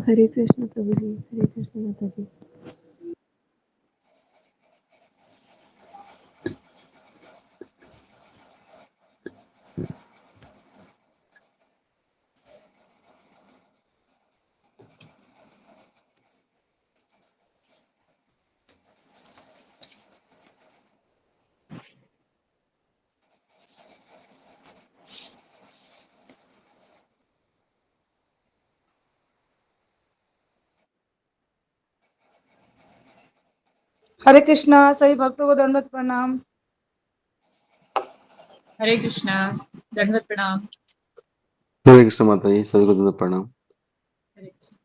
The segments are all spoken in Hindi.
हरे कृष्ण प्रभु जी, हरे कृष्ण माता जी। हरे कृष्णा, सभी भक्तों को दंडवत प्रणाम। हरे कृष्णा, दंडवत प्रणाम। हरे कृष्ण माता जी, सभी को दंडवत प्रणाम। हरे कृष्ण।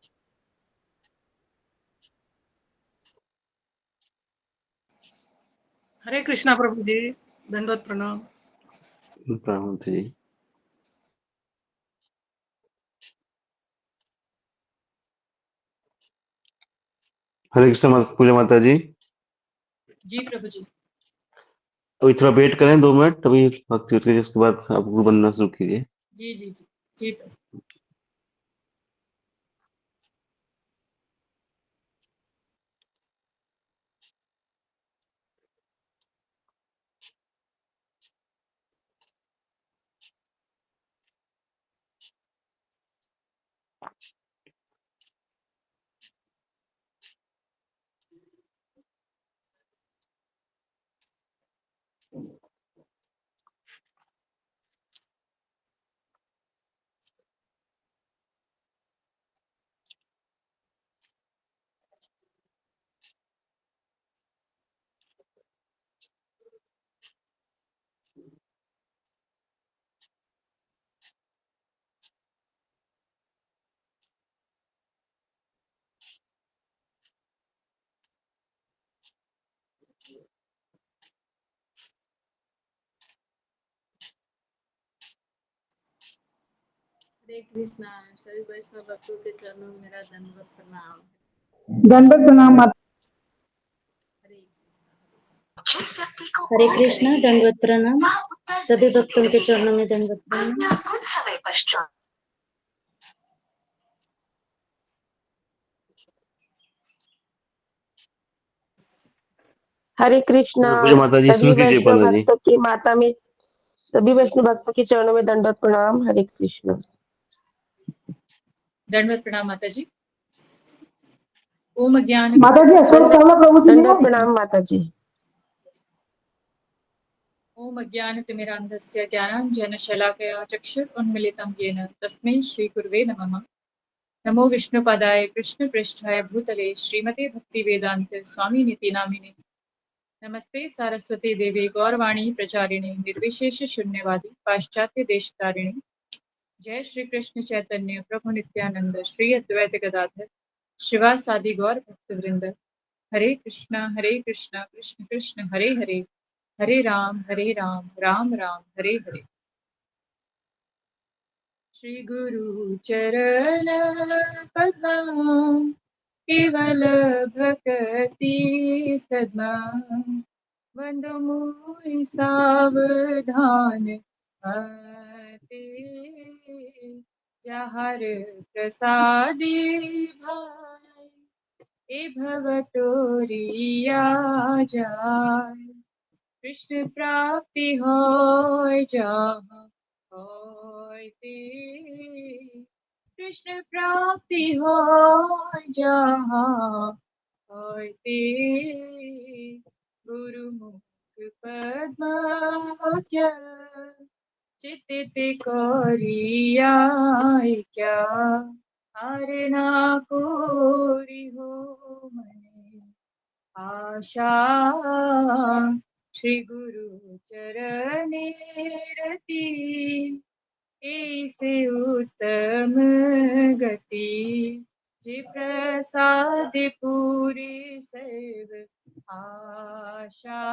हरे कृष्णा प्रभु जी, दंडवत प्रणाम। प्रणाम माता जी। हरे कृष्ण पूजा माता जी। जी प्रभु जी। अभी थोड़ा वेट करें 2 मिनट, अभी भक्ति उठ कीजिए, उसके बाद आप गुरु बनना शुरू कीजिए। जी जी जी जी प्रभु। हरे कृष्णा, सभी वैष्णव भक्तों के चरणों में मेरा दंडवत प्रणाम। दंडवत प्रणाम माता। हरे कृष्णा, दंडवत प्रणाम। सभी भक्तों के चरणों में दंडवत प्रणाम। हरे कृष्णा, पूजा माता जी, सभी शुरू कीजिए वैष्णव पंडित जी। भक्तों की माता में, सभी वैष्णव भक्तों के चरणों में दंडवत प्रणाम। हरे कृष्ण। दंडवत प्रणाम माता जी। ओम ज्ञान माता जी अशोक चावला प्रभु जी नहीं आ दंडवत रही थी? प्रणाम माता जी। ओम ज्ञानतिमिरान्धस्य ज्ञानाञ्जनशलाकया चक्षुरुन्मीलितं येन तस्मै श्रीगुरुवे नमः। नमो विष्णुपदाय कृष्णपृष्ठाय भूतले श्रीमते भक्तिवेदान्त स्वामिनिति नामिने। नमस्ते सारस्वती देवी गौरवाणी प्रचारिणे निर्विशेष शून्यवादी पाश्चात्य देशतारिणे। जय श्री कृष्ण चैतन्य प्रभु नित्यानंद श्री अद्वैत गदाधर शिवासादि गौर भक्तवृंद। हरे कृष्णा कृष्ण कृष्ण हरे हरे, हरे राम राम राम हरे हरे। श्री गुरु चरण पद्म केवल भक्ति सद्मा वंदो मुनि सावधान आते जहर प्रसादी भाई ए भवतोरिया जाय। कृष्ण प्राप्ति होय जहाँ होय ते, कृष्ण प्राप्ति होय जहाँ होय ते। गुरुमुख पद्म चित्ते कोरिया क्या हरना कोरि हो मने आशा। श्री गुरु चरणे रति ऐसे उत्तम गति जे प्रसाद पूरी सर्व आशा।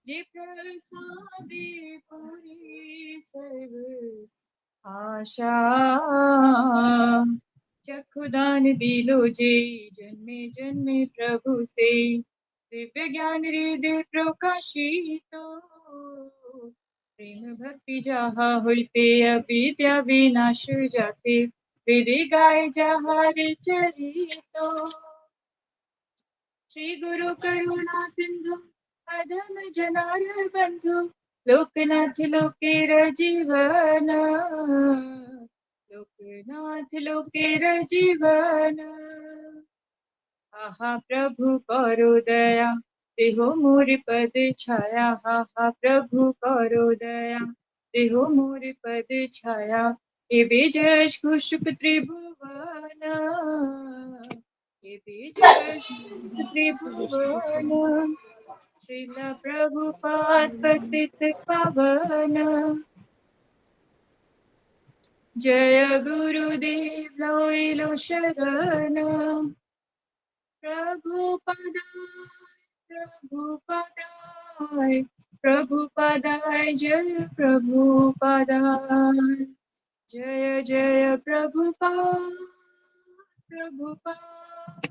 जे प्रसाद पूरी सर्व आशा। चक्षुदान दिलो जे जन्मे जन्मे प्रभु से दिव्य ज्ञान हृदय प्रकाशितो। प्रेम भक्ति जहाँ होते अविद्या विनाश जाते वेदे गाय जहार चरितो श्री गुरु करुणा सिंधु अधम जनार बंधु लोकनाथ लोकेर जीवन लोकनाथ लोकेर जीवन आहा प्रभु करो दया देहो मोर पद छाया हा प्रभु करो दया देहो मोर पद छाया हे बेजश कुशुक त्रिभुवन हे बेजश कुशुक त्रिभुवन श्रीला प्रभुपाद पतित पावन जय गुरुदेव लोइलो शरण प्रभुपदाय प्रभुपदाय जय प्रभुपदाय जय जय प्रभुपाद प्रभुपाद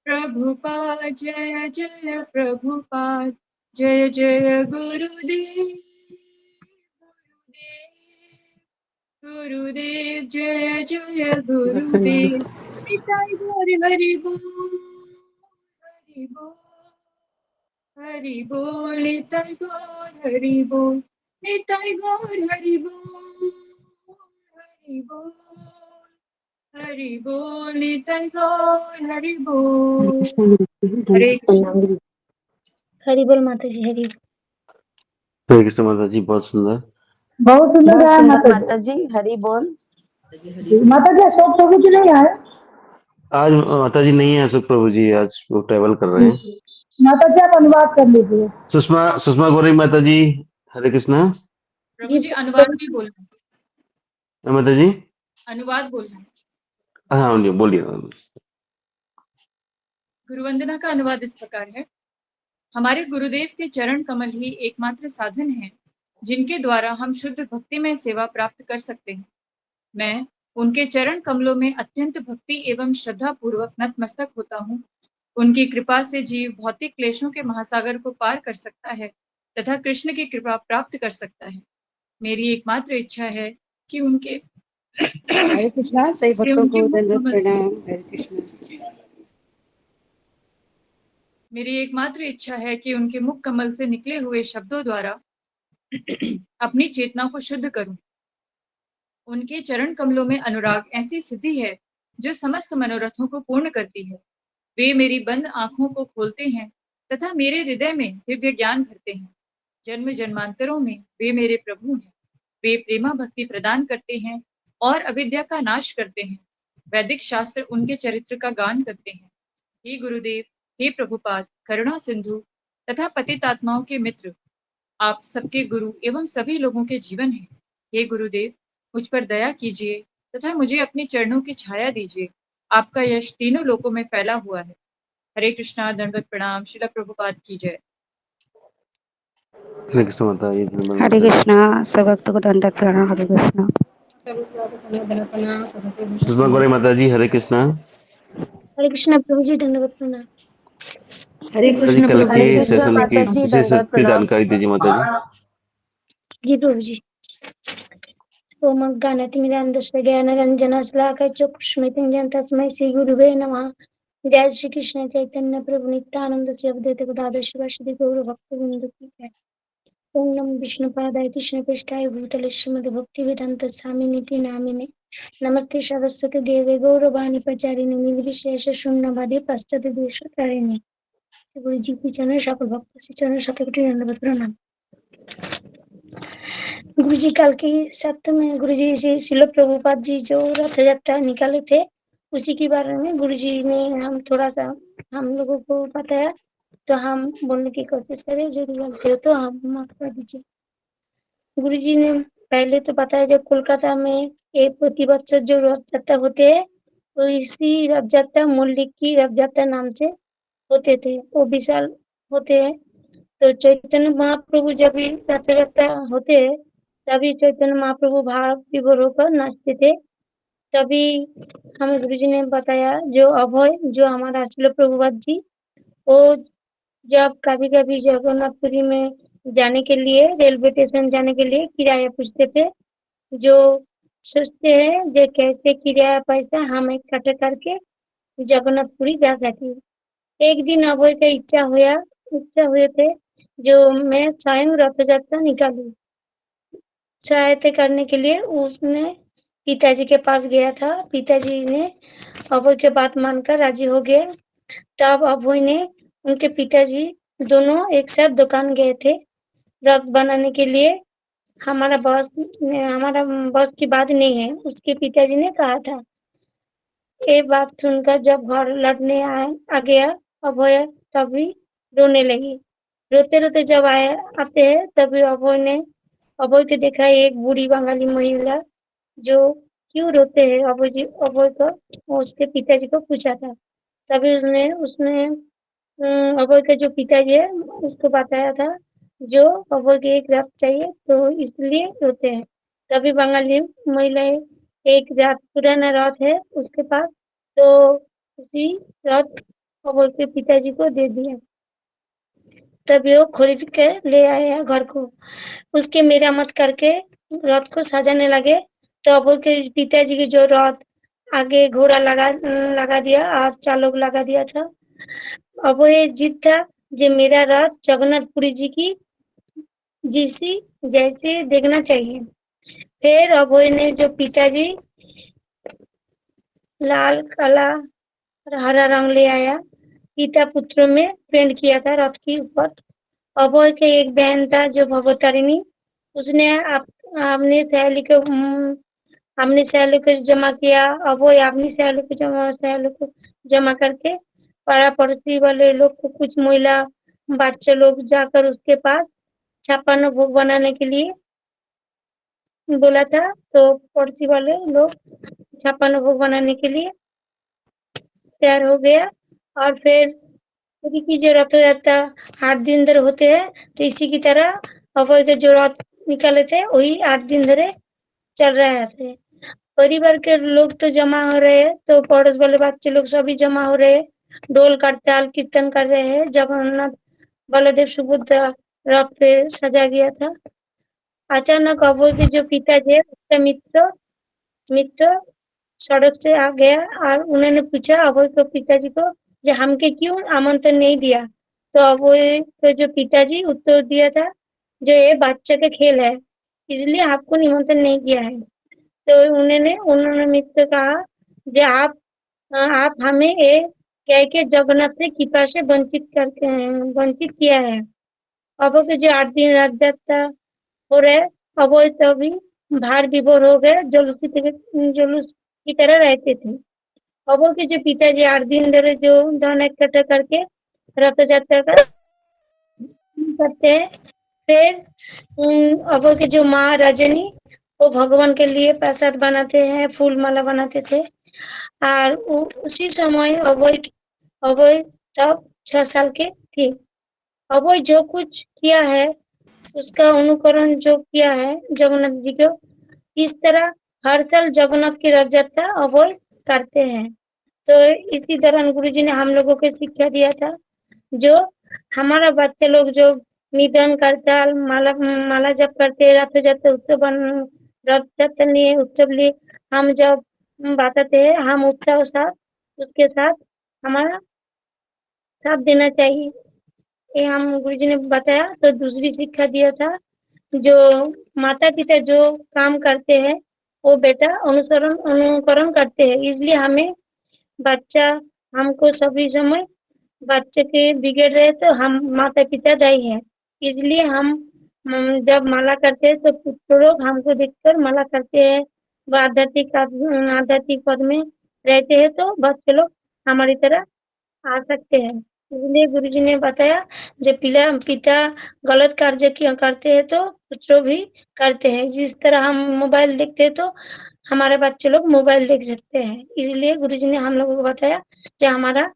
प्रभुपाद जय जय प्रभुपाद जय जय गुरुदेव गुरुदेव जय जय गुरुदेव निताई गौर हरि बोल हरि बोल हरि बोल निताई गौर हरि बोल निताई गौर हरि बोल हरि बोल हरि बोल निताई गौर हरि बोल हरे कृष्ण हरि बोल माता जी हरि हरे कृष्ण माता जी, बहुत सुंदर। बहुत सुंदर बहुत गाया सुंदर माता माता जी, हरि बोल। जी। माता जी अशोक प्रभु जी नहीं आए। आज माता जी नहीं है, अशोक प्रभु जी आज वो ट्रेवल कर रहे हैं। माता जी आप अनुवाद कर लीजिए। सुषमा सुषमा गौरी माता जी, हरे कृष्णा। प्रभु जी जी अनुवाद भी बोलना है माता जी, अनुवाद बोलना है हाँ बोलिए बोलिए। गुरुवंदना का अनुवाद इस प्रकार है। हमारे गुरुदेव के चरण कमल ही एकमात्र साधन है जिनके द्वारा हम शुद्ध भक्ति में सेवा प्राप्त कर सकते हैं। मैं उनके चरण कमलों में अत्यंत भक्ति एवं श्रद्धा पूर्वक नतमस्तक होता हूँ। उनकी कृपा से जीव भौतिक क्लेशों के महासागर को पार कर सकता है तथा कृष्ण की कृपा प्राप्त कर सकता है। मेरी एकमात्र इच्छा है कि उनके हरे कृष्णा सही कि भक्तों उनके को मुख दंडवत कमल प्रणाम। हरे कृष्णा। मेरी एकमात्र इच्छा है कि उनके मुख कमल से निकले हुए शब्दों द्वारा अपनी चेतना को शुद्ध करूं। उनके चरण कमलों में अनुराग ऐसी सिद्धि है जो समस्त मनोरथों को पूर्ण करती है। वे मेरी बंद आंखों को खोलते हैं तथा मेरे हृदय में दिव्य ज्ञान भरते हैं। जन्म जन्मांतरों में वे मेरे प्रभु हैं। वे प्रेमा भक्ति प्रदान करते हैं और अविद्या का नाश करते हैं। वैदिक शास्त्र उनके चरित्र का गान करते हैं। हे गुरुदेव, हे प्रभुपाद, करुणा सिंधु तथा पतितात्माओं के मित्र, आप सबके गुरु एवं सभी लोगों के जीवन हैं। हे गुरुदेव, मुझ पर दया कीजिए तथा मुझे अपने चरणों की छाया दीजिए। आपका यश तीनों लोकों में फैला हुआ है। हरे कृष्णा, दंडवत प्रणाम। शिला प्रभुपाद की जय। हरे कृष्ण माता जी, धन्यवाद हरे माता जी। कृष्णा सब भक्तों को दंडवत प्रणाम। हरे कृष्णा सुषमा गौरी माता जी, हरे कृष्णा। हरे कृष्णा प्रभु जी दंडवत प्रणाम। हरे माता जी, कृष्ण कल प्रभु के हरे जी। कृष्णा सेशन की माता जी, विशेष दंडवत की प्रणाम। जानकारी दीजिए माता जी। जी प्रभु जी। ओम ज्ञानतिमिरान्धस्य ज्ञानरञ्जनशलाकया चक्षुष्मिलितं तस्मै श्री गुरुवे नमः। जय श्री कृष्ण चैतन्य प्रभु नित्यानंद श्री अद्वैत गदाधर शिवासादि गौर भक्तवृंद की जय। ओम नमो विष्णुपादाय कृष्णपृष्ठाय भूतले श्रीमद् भक्तिवेदांत स्वामिनीति नामिने नमस्ते सरस्वती देवे गौरवाणी प्रचारिणे निर्विशेष शून्यवादी पश्चात देशतारिणे। गुरु जी की चरण सकल भक्त श्री चरण शतकोटि दंडवत प्रणाम। गुरु जी कल की सप्ताह में गुरु जी से शिल प्रभुपाद जी जो रथ यात्रा निकाले थे उसी के बारे में गुरु जी ने हम थोड़ा सा हम लोगों को बताया, तो हम बोलने की कोशिश करें। जो गलती हो तो हम माफ कर दीजिए। गुरु जी ने पहले तो बताया जो कोलकाता में एक प्रति बच्चों जो रथ यात्रा होते हैं तो इसी रथ यात्रा मूल्य की रथ यात्रा नाम से होते थे। वो विशाल होते हैं। तो चैतन्य महाप्रभु जब भी रथ यात्रा होते हैं तभी चैतन्य महाप्रभु भाव विभोर होकर नाचते थे। तभी हमें गुरु जी ने बताया जो अभय जो हमारा शिल प्रभुपाद जी वो जब कभी कभी जगन्नाथपुरी में जाने के लिए रेलवे स्टेशन जाने के लिए किराया पूछते थे। जो सोचते हैं जे कैसे किराया पैसा हम इकट्ठा करके जगन्नाथपुरी जा सके। एक दिन अभय का इच्छा हुए थे जो मैं स्वयं रथ यात्रा निकालूं। सहायता करने के लिए उसने पिताजी के पास गया था। पिताजी ने अभय की बात मानकर राजी हो गए। तब अभय ने उनके पिताजी दोनों एक साथ दुकान गए थे रथ बनाने के लिए। हमारा बस की बात नहीं है, उसके पिताजी ने कहा था। ये बात सुनकर जब घर लौटने आ गया अभय तभी रोने लगी। रोते रोते जब आते हैं तभी अभय को देखा एक बूढ़ी बंगाली महिला जो क्यों रोते हैं अभय को उसके पिताजी को पूछा था। तभी उसने उसने अभय के जो पिताजी है उसको बताया था जो अभय के एक रथ चाहिए तो इसलिए रोते हैं। तभी बंगाली महिलाएं एक रथ पुराना रथ है उसके पास तो उसी रथ अभय के पिताजी को दे दिया। तभी वो खरीद के ले आया घर को। उसके मेरामत करके रथ को सजाने लगे तो अभय के पिताजी के जो रथ आगे घोड़ा लगा दिया और चालक लगा दिया था। अभय जिद था जो मेरा रथ जगन्नाथपुरी जी की जैसे देखना चाहिए। फिर अभय ने जो पिताजी लाल काला और हरा रंग ले आया पिता पुत्रों में पेंट किया था रथ के ऊपर। अभय के एक बहन था जो भगवतारिणी उसने अपने सहेली को जमा किया। अभय अपनी सहेली को जमा करके पाड़ा पड़ोसी वाले लोग को कुछ महिला बच्चे लोग जाकर उसके पास छप्पन भोग बनाने के लिए बोला था तो पड़ोसी वाले लोग छप्पन भोग बनाने के लिए तैयार हो गया। और फिर पुरी की जो रथ यात्रा 8 दिन धरे होते हैं तो इसी की तरह अभय के जो रथ निकाले थे वही 8 दिन धरे चल रहे थे। परिवार के लोग तो जमा हो रहे हैं तो पड़ोस वाले बच्चे लोग सभी जमा हो रहे हैं। ढोल करताल कीर्तन कर रहे हैं। जगन्नाथ बलदेव सुभद्रा रथ पे सजा गया था। अचानक अभय के जो पिताजी है उसका मित्र सड़क से आ गया और उन्होंने पूछा अभय के पिताजी को जो हमके क्यों आमंत्रण नहीं दिया। तो अभय के जो पिताजी उत्तर दिया था जो ये बच्चे का खेल है इसलिए आपको निमंत्रण नहीं किया है। तो उन्होंने मित्र कहा जो आप हमें ये कह के जगन्नाथ से कृपा से वंचित किया है। अभय के जो 8 दिन रथ यात्रा हो रहे अभय तभी भार विभोर हो गए जुलूस की तरह रहते थे। अभय के जो पिताजी 8 दिन धरे जो धन इकट्ठा करके रथ यात्रा करते हैं। फिर अभय के जो माँ रजनी वो भगवान के लिए प्रसाद बनाते हैं फूल माला बनाते थे। और उसी समय अभय तब 6 साल के थे। अभय जो कुछ किया है उसका अनुकरण जो किया है जगन्नाथ जी को इस तरह हर साल जगन्नाथ की रथ यात्रा अभय करते हैं। तो इसी दौरान गुरुजी ने हम लोगों को शिक्षा दिया था जो हमारा बच्चे लोग जो निधन करताल माला जप करते रथ यात्रा उत्सव लिए हम जब बताते हैं हम उत्साह साथ उसके साथ हमारा साथ देना चाहिए। ये हम गुरुजी ने बताया। तो दूसरी शिक्षा दिया था जो माता पिता जो काम करते हैं वो बेटा अनुकरण करते हैं। इसलिए हमें बच्चा हमको सभी समय बच्चे के बिगड़ रहे तो हम माता पिता दायी है। इसलिए हम जब माला करते हैं तो पुत्र लोग हमको देखकर माला करते हैं व आध्यात्मिक पद में रहते हैं तो बच्चे लोग हमारी तरह आ सकते हैं। इसलिए गुरुजी ने बताया जब पिता गलत कार्य करते हैं तो पुत्र भी करते हैं। जिस तरह हम मोबाइल देखते हैं तो हमारे बच्चे लोग मोबाइल देख सकते हैं। इसलिए गुरुजी ने हम लोगों को बताया जो हमारा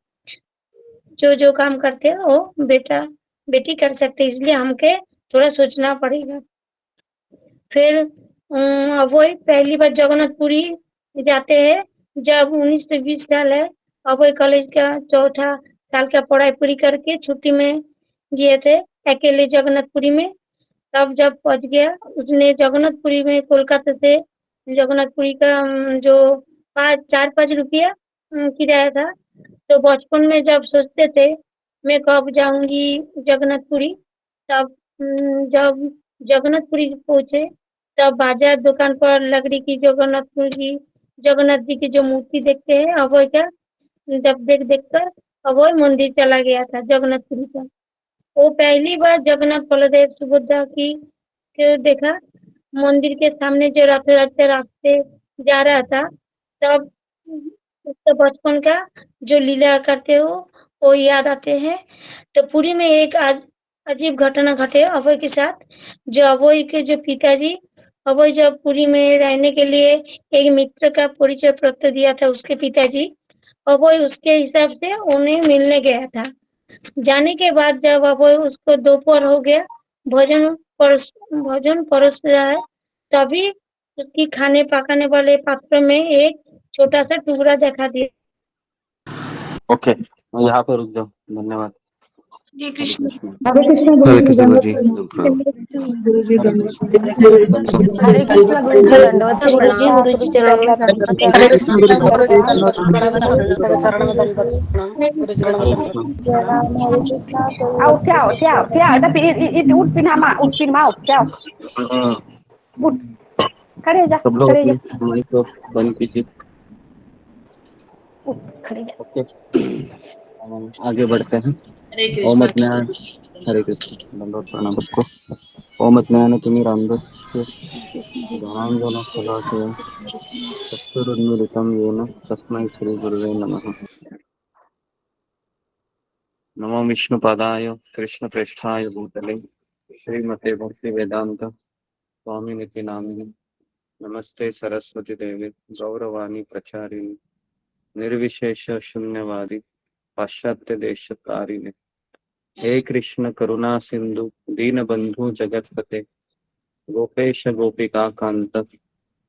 जो काम करते हैं वो बेटा बेटी कर सकते हैं। इसलिए हमके थोड़ा सोचना पड़ेगा। फिर अभय पहली बार जगन्नाथपुरी जाते हैं जब 19 से 20 साल है। अभय कॉलेज का 4था साल का पढ़ाई पूरी करके छुट्टी में गए थे अकेले जगन्नाथपुरी में। तब जब पहुंच गया उसने जगन्नाथपुरी में कोलकाता से जगन्नाथपुरी का जो 4-5 रुपया किराया था। तो बचपन में जब सोचते थे मैं कब जाऊंगी जगन्नाथपुरी, तब जब जगन्नाथपुरी पहुंचे तब बाजार दुकान पर लकड़ी की जगन्नाथ जी की जो मूर्ति देखते हैं अभय का, जब देख कर अभय मंदिर चला गया था जगन्नाथपुरी का। वो पहली बार जगन्नाथ बलदेव सुभद्रा की को देखा। मंदिर के सामने जो रथ रास्ते जा रहा था, तब उसका बचपन का जो लीला करते हो वो याद आते हैं। तो पुरी में एक अजीब घटना घटे अभय के साथ। जो अभय के जो पिताजी, अभय जब पुरी में रहने के लिए एक मित्र का परिचय पत्र दिया था उसके पिताजी, अभय उसके हिसाब से उन्हें मिलने गया था। जाने के बाद जब अभय उसको दोपहर हो गया, भोजन परोस रहा है, तभी उसकी खाने पकाने वाले पात्र में एक छोटा सा टुकड़ा देखा दिया। ओके, यहाँ पर रुक जाओ, धन्यवाद। हरे कृष्ण। हरे कृष्ण हरे गुरु जी, कृष्ण गुरु दंडवत जी, प्रणाम। प्रणाम। गुरु जी दंडवत हरे कृष्ण गुरु जी, दंडवत गुरु जी, प्रणाम। गुरु जी चरण में दंडवत प्रणाम। हरे कृष्ण गुरु जी गुरु जी दंडवत चरण में प्रणाम। दंडवत प्रणाम। गुरु जी हरे कृष्ण। जय राम हरे Krishna Out, out, out, out. Tapi itu utpin mau, out. हाँ, Ut. Kare जा, सब लोग करे अपने जा. माइक को बंद कीजिए। Ut, करे जा. ओके, आगे बढ़ते हैं। ओम अज्ञान, हरे कृष्ण, दंडवत प्रणाम सबको। ओम अज्ञान तिमिरान्धस्य ज्ञानाञ्जनशलाकया चक्षुरुन्मीलितं येन तस्मै श्रीगुरुवे नमः। नमो विष्णुपादाय कृष्णप्रेष्ठाय भूतले श्रीमते भक्तिवेदान्त स्वामिनिति नामिने नमस्ते सरस्वती देवे गौरवाणी प्रचारिणे निर्विशेष शून्यवादी पाश्चात्य देशकारिणे। हे कृष्ण करुणा सिंधु दीनबंधु जगतपते गोपेश गोपिका कांत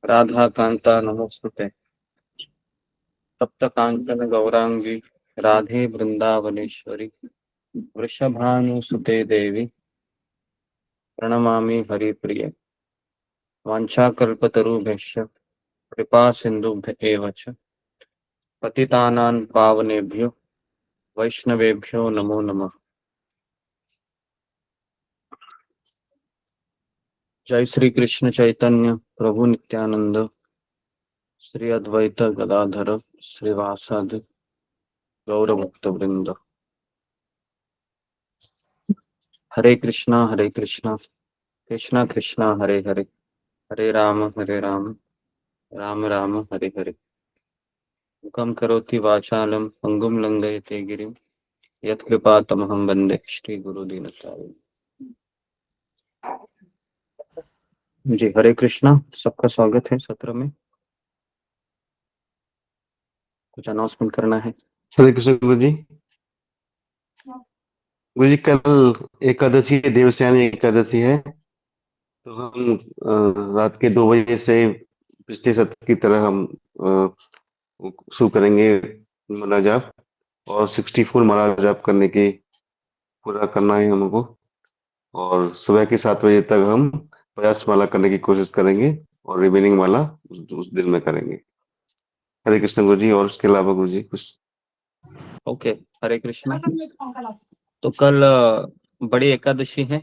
राधा कांता नमोस्तुते। सप्त कांचन गौरांगी राधे वृंदावनेश्वरी वृषभानुसुते देवी प्रणमामि हरिप्रिये। वाञ्छाकल्पतरुभ्यश्च कृपा सिन्धुभ्य एव च पतितानां पावनेभ्यो वैष्णवेभ्यो नमो नमः। जय श्री कृष्ण चैतन्य प्रभु नित्यानंद श्री अद्वैत गदाधर श्रीवासादि गौर भक्त वृंद। हरे कृष्णा कृष्णा कृष्णा हरे हरे, हरे राम राम राम हरे हरे। मुखं करोति वाचालं पंगुं लंघयते गिरिं यत्कृपातमहं वन्दे श्री गुरु दीनतारिणम्। जी हरे कृष्णा, सबका स्वागत है सत्र में। कुछ अनाउंसमेंट करना है? हरे कृष्ण गुरु जी। गुरु जी, कल एकादशी है, देवस्यानी एकादशी है, तो हम रात के 2 बजे से पिछले सत्र की तरह हम शुरू करेंगे माला जाप, और 64 माला जाप करने की पूरा करना है हमको। और सुबह के 7 बजे तक हम 50 माला करने की कोशिश करेंगे, और रिमेनिंग माला उस दिन में करेंगे। हरे कृष्ण गुरु जी। और उसके अलावा गुरु जी कुछ? ओके, हरे कृष्णा। तो कल बड़ी एकादशी है,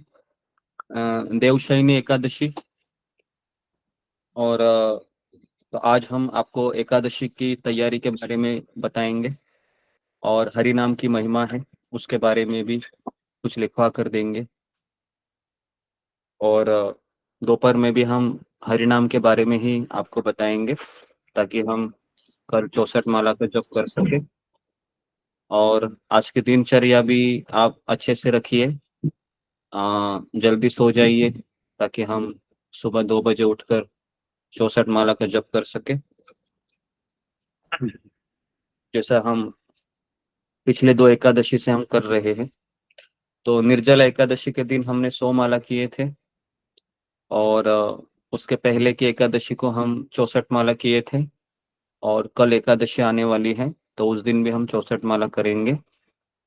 देवशयनी एकादशी। और तो आज हम आपको एकादशी की तैयारी के बारे में बताएंगे, और हरि नाम की महिमा है उसके बारे में भी कुछ लिखवा कर देंगे। और दोपहर में भी हम हरि नाम के बारे में ही आपको बताएंगे, ताकि हम कल 64 माला का जप कर सके। और आज की दिनचर्या भी आप अच्छे से रखिए, जल्दी सो जाइए, ताकि हम सुबह 2 बजे उठकर 64 माला का जप कर सके। जैसा हम पिछले 2 एकादशी से हम कर रहे हैं। तो निर्जला एकादशी के दिन हमने 100 माला किए थे, और उसके पहले की एकादशी को हम 64 माला किए थे। और कल एकादशी आने वाली है, तो उस दिन भी हम 64 माला करेंगे।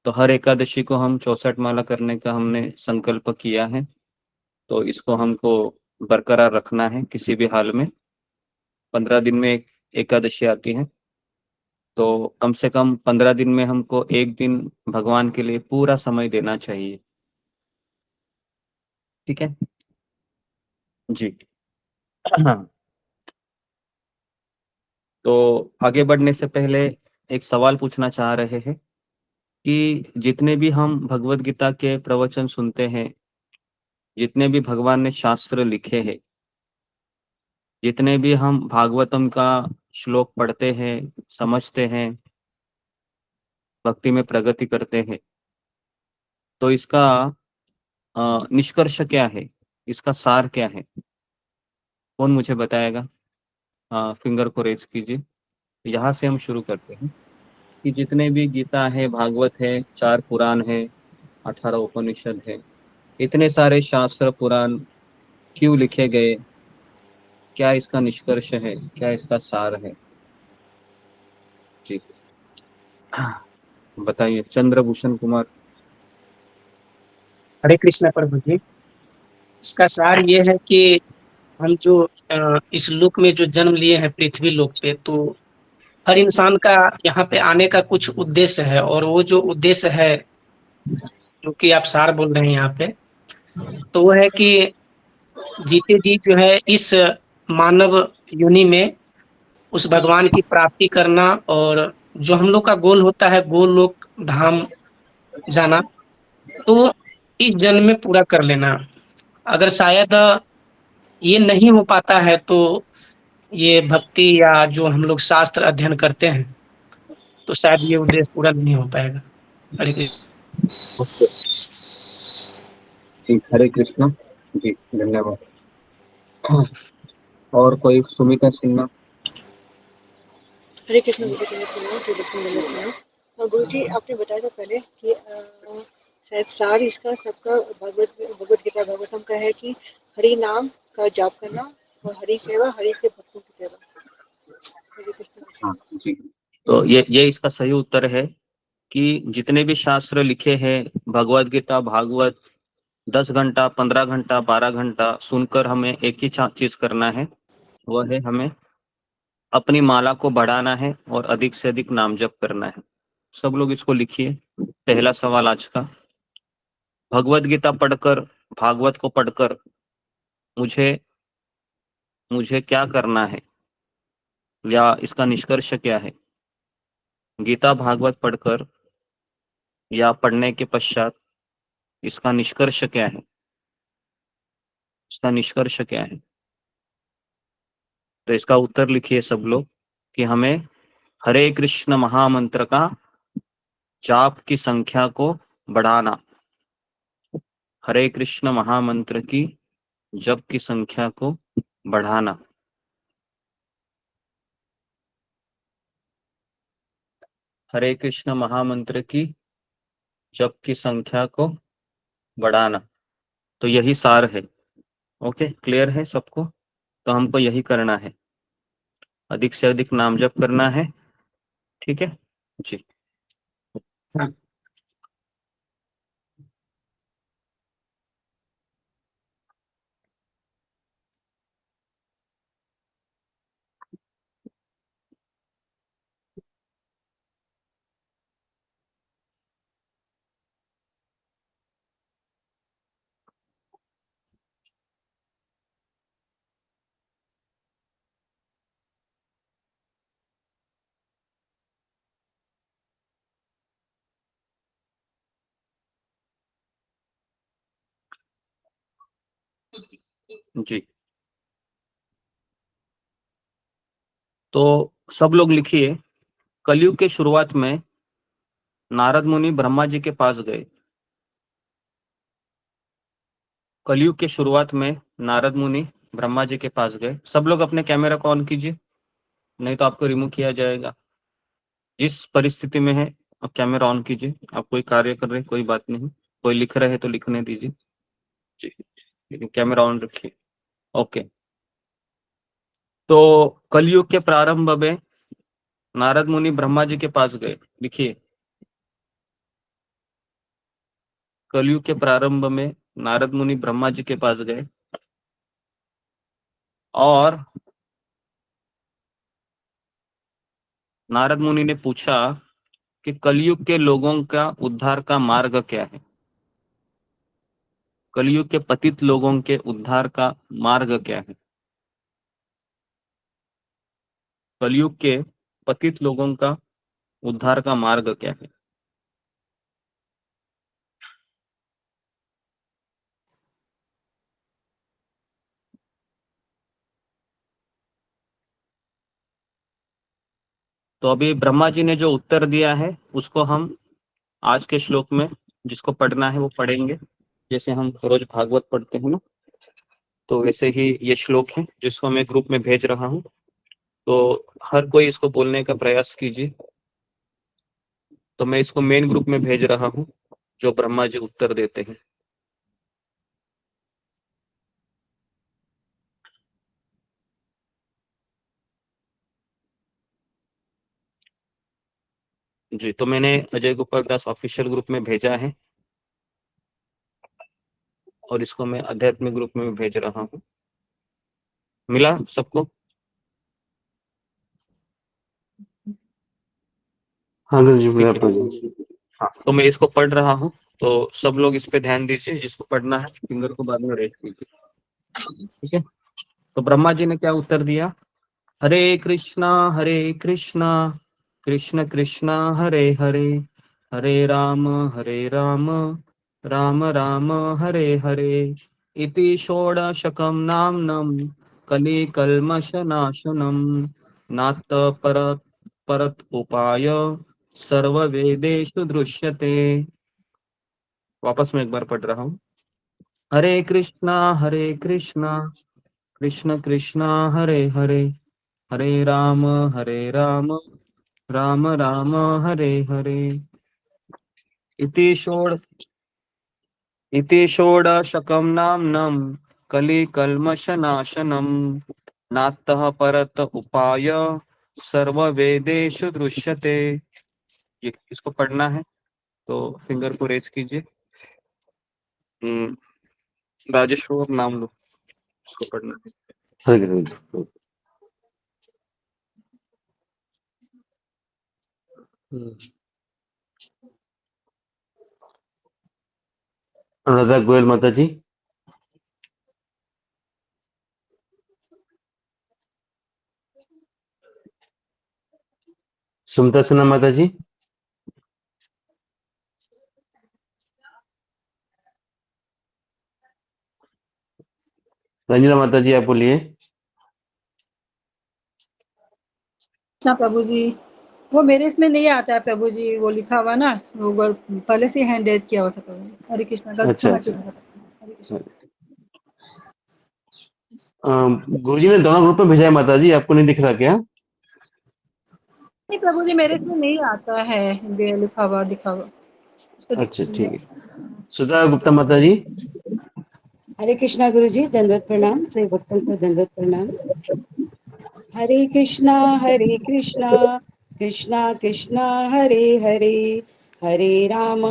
तो हर एकादशी को हम 64 माला करने का हमने संकल्प किया है, तो इसको हमको बरकरार रखना है किसी भी हाल में। 15 दिन में एक एकादशी आती है, तो कम से कम 15 दिन में हमको एक दिन भगवान के लिए पूरा समय देना चाहिए। ठीक है जी। तो आगे बढ़ने से पहले एक सवाल पूछना चाह रहे हैं कि जितने भी हम भगवत गीता के प्रवचन सुनते हैं, जितने भी भगवान ने शास्त्र लिखे हैं, जितने भी हम भागवतम का श्लोक पढ़ते हैं, समझते हैं, भक्ति में प्रगति करते हैं, तो इसका निष्कर्ष क्या है, इसका सार क्या है? कौन मुझे बताएगा? फिंगर को रेज कीजिए। यहाँ से हम शुरू करते हैं कि जितने भी गीता है, भागवत है, 4 पुराण है, 18 उपनिषद है, इतने सारे शास्त्र पुराण क्यों लिखे गए, क्या इसका निष्कर्ष है, क्या इसका सार है? जी बताइए, चंद्रभूषण कुमार। हरे कृष्ण प्रभु जी। इसका सार ये है कि हम जो इस लोक में जो जन्म लिए हैं पृथ्वी लोक पे, तो हर इंसान का यहाँ पे आने का कुछ उद्देश्य है, और वो जो उद्देश्य है जो कि आप सार बोल रहे हैं यहाँ पे, तो वो है कि जीते जी जो है इस मानव योनि में उस भगवान की प्राप्ति करना, और जो हम लोग का गोल होता है गोलोक धाम जाना, तो इस जन्म में पूरा कर लेना। अगर शायद ये नहीं हो पाता है तो ये भक्ति या जो हम लोग शास्त्र अध्ययन करते हैं, तो शायद ये उद्देश्य पूरा नहीं हो पाएगा। हरे कृष्ण। जी हरे कृष्ण जी, धन्यवाद। और कोई? सुमिता सिन्हा। हरे कृष्ण गुरु जी प्रणाम, श्री दक्षिण बंदना प्रणाम। गुरु जी आपने बताया था पहले कि शायद सार इसका सबका भगवत गीता भागवतम का है कि हरि नाम का जाप करना और हरि सेवा, हरि के भक्तों की सेवा। हरे कृष्ण। हाँ जी, तो ये इसका सही उत्तर है कि जितने भी शास्त्र लिखे हैं, भगवत गीता, भागवत, 10 घंटा, 15 घंटा, 12 घंटा सुनकर हमें एक ही चीज करना है, वह है हमें अपनी माला को बढ़ाना है और अधिक से अधिक नाम जप करना है। सब लोग इसको लिखिए। पहला सवाल आज का, भगवत गीता पढ़कर, भागवत को पढ़कर मुझे मुझे क्या करना है, या इसका निष्कर्ष क्या है? गीता भागवत पढ़कर या पढ़ने के पश्चात इसका निष्कर्ष क्या है? इसका निष्कर्ष क्या है? तो इसका उत्तर लिखिए सब लोग कि हमें हरे कृष्ण महामंत्र का जाप की संख्या को बढ़ाना, हरे कृष्ण महामंत्र की जप की संख्या को बढ़ाना। हरे कृष्ण महामंत्र की जप की संख्या को बढ़ाना, तो यही सार है। ओके, क्लियर है सबको? तो हमको यही करना है, अधिक से अधिक नाम जप करना है। ठीक है जी। जी, तो सब लोग लिखिए, कलयुग के शुरुआत में नारद मुनि ब्रह्मा जी के पास गए। कलयुग के शुरुआत में नारद मुनि ब्रह्मा जी के पास गए। सब लोग अपने कैमरा को ऑन कीजिए, नहीं तो आपको रिमूव किया जाएगा। जिस परिस्थिति में है आप कैमरा ऑन कीजिए। आप कोई कार्य कर रहे हैं, कोई बात नहीं, कोई लिख रहे हैं तो लिखने दीजिए जी, लेकिन कैमरा ऑन रखिए। ओके, तो कलयुग के प्रारंभ में नारद मुनि ब्रह्मा जी के पास गए। लिखिए, कलयुग के प्रारंभ में नारद मुनि ब्रह्मा जी के पास गए और नारद मुनि ने पूछा कि कलयुग के लोगों का उद्धार का मार्ग क्या है। कलयुग के पतित लोगों के उद्धार का मार्ग क्या है। कलयुग के पतित लोगों का उद्धार का मार्ग क्या है। तो अभी ब्रह्मा जी ने जो उत्तर दिया है उसको हम आज के श्लोक में, जिसको पढ़ना है वो पढ़ेंगे। जैसे हम रोज भागवत पढ़ते हैं ना, तो वैसे ही ये श्लोक है जिसको मैं ग्रुप में भेज रहा हूँ। तो हर कोई इसको बोलने का प्रयास कीजिए। तो मैं इसको मेन ग्रुप में भेज रहा हूँ जो ब्रह्मा जी उत्तर देते हैं। जी, तो मैंने अजय गोपाल दास ऑफिशियल ग्रुप में भेजा है और इसको मैं आध्यात्मिक ग्रुप में भेज रहा हूँ। मिला सबको? हाँ गुरु जी, मिला ठीक है। प्रभु जी। हाँ, तो मैं इसको पढ़ रहा हूँ, तो सब लोग इस पे ध्यान दीजिए। जिसको पढ़ना है फिंगर को बाद में रेस्ट कीजिए। ठीक है। तो ब्रह्मा जी ने क्या उत्तर दिया? हरे कृष्णा कृष्ण कृष्णा हरे हरे, हरे राम राम राम हरे हरे, इति षोडशकं नाम्नं कलिकल्मषनाशनं, नात परत उपाय सर्ववेदेषु दृश्यते। वापस मैं एक बार पढ़ रहा हूँ। हरे कृष्णा कृष्ण कृष्णा हरे हरे, हरे राम राम राम हरे हरे, इति षोडशकं नाम्नं कलिकल्मषनाशनं, नात्तः परत उपाय सर्ववेदेषु दृश्यते। ये इसको पढ़ना है तो फिंगर को रेज कीजिए। राजेश्वर नाम लो, इसको पढ़ना है। हरे कृष्ण। अनुराधा गोयल माता जी। सुमता सिन्हा माता जी। रंजना माता जी, आप बोलिए। कृष्णा प्रभु जी, वो मेरे इसमें नहीं आता है प्रभु जी, वो लिखा हुआ ना, वो पहले से हैंड रेज किया हुआ था प्रभु जी। हरे कृष्णा, गलती से अच्छा मैं अच्छा। हरे कृष्णा। गुरु जी ने दोनों ग्रुप में भेजा है माता जी, आपको नहीं दिख रहा क्या? नहीं प्रभु जी, मेरे इसमें नहीं आता है लिखा हुआ दिखा हुआ। अच्छा ठीक है। सुधा गुप्ता माता जी। हरे कृष्णा गुरु जी, दंडवत प्रणाम। सही भक्तों को दंडवत प्रणाम। हरे कृष्णा कृष्णा कृष्णा हरे हरे, हरे राम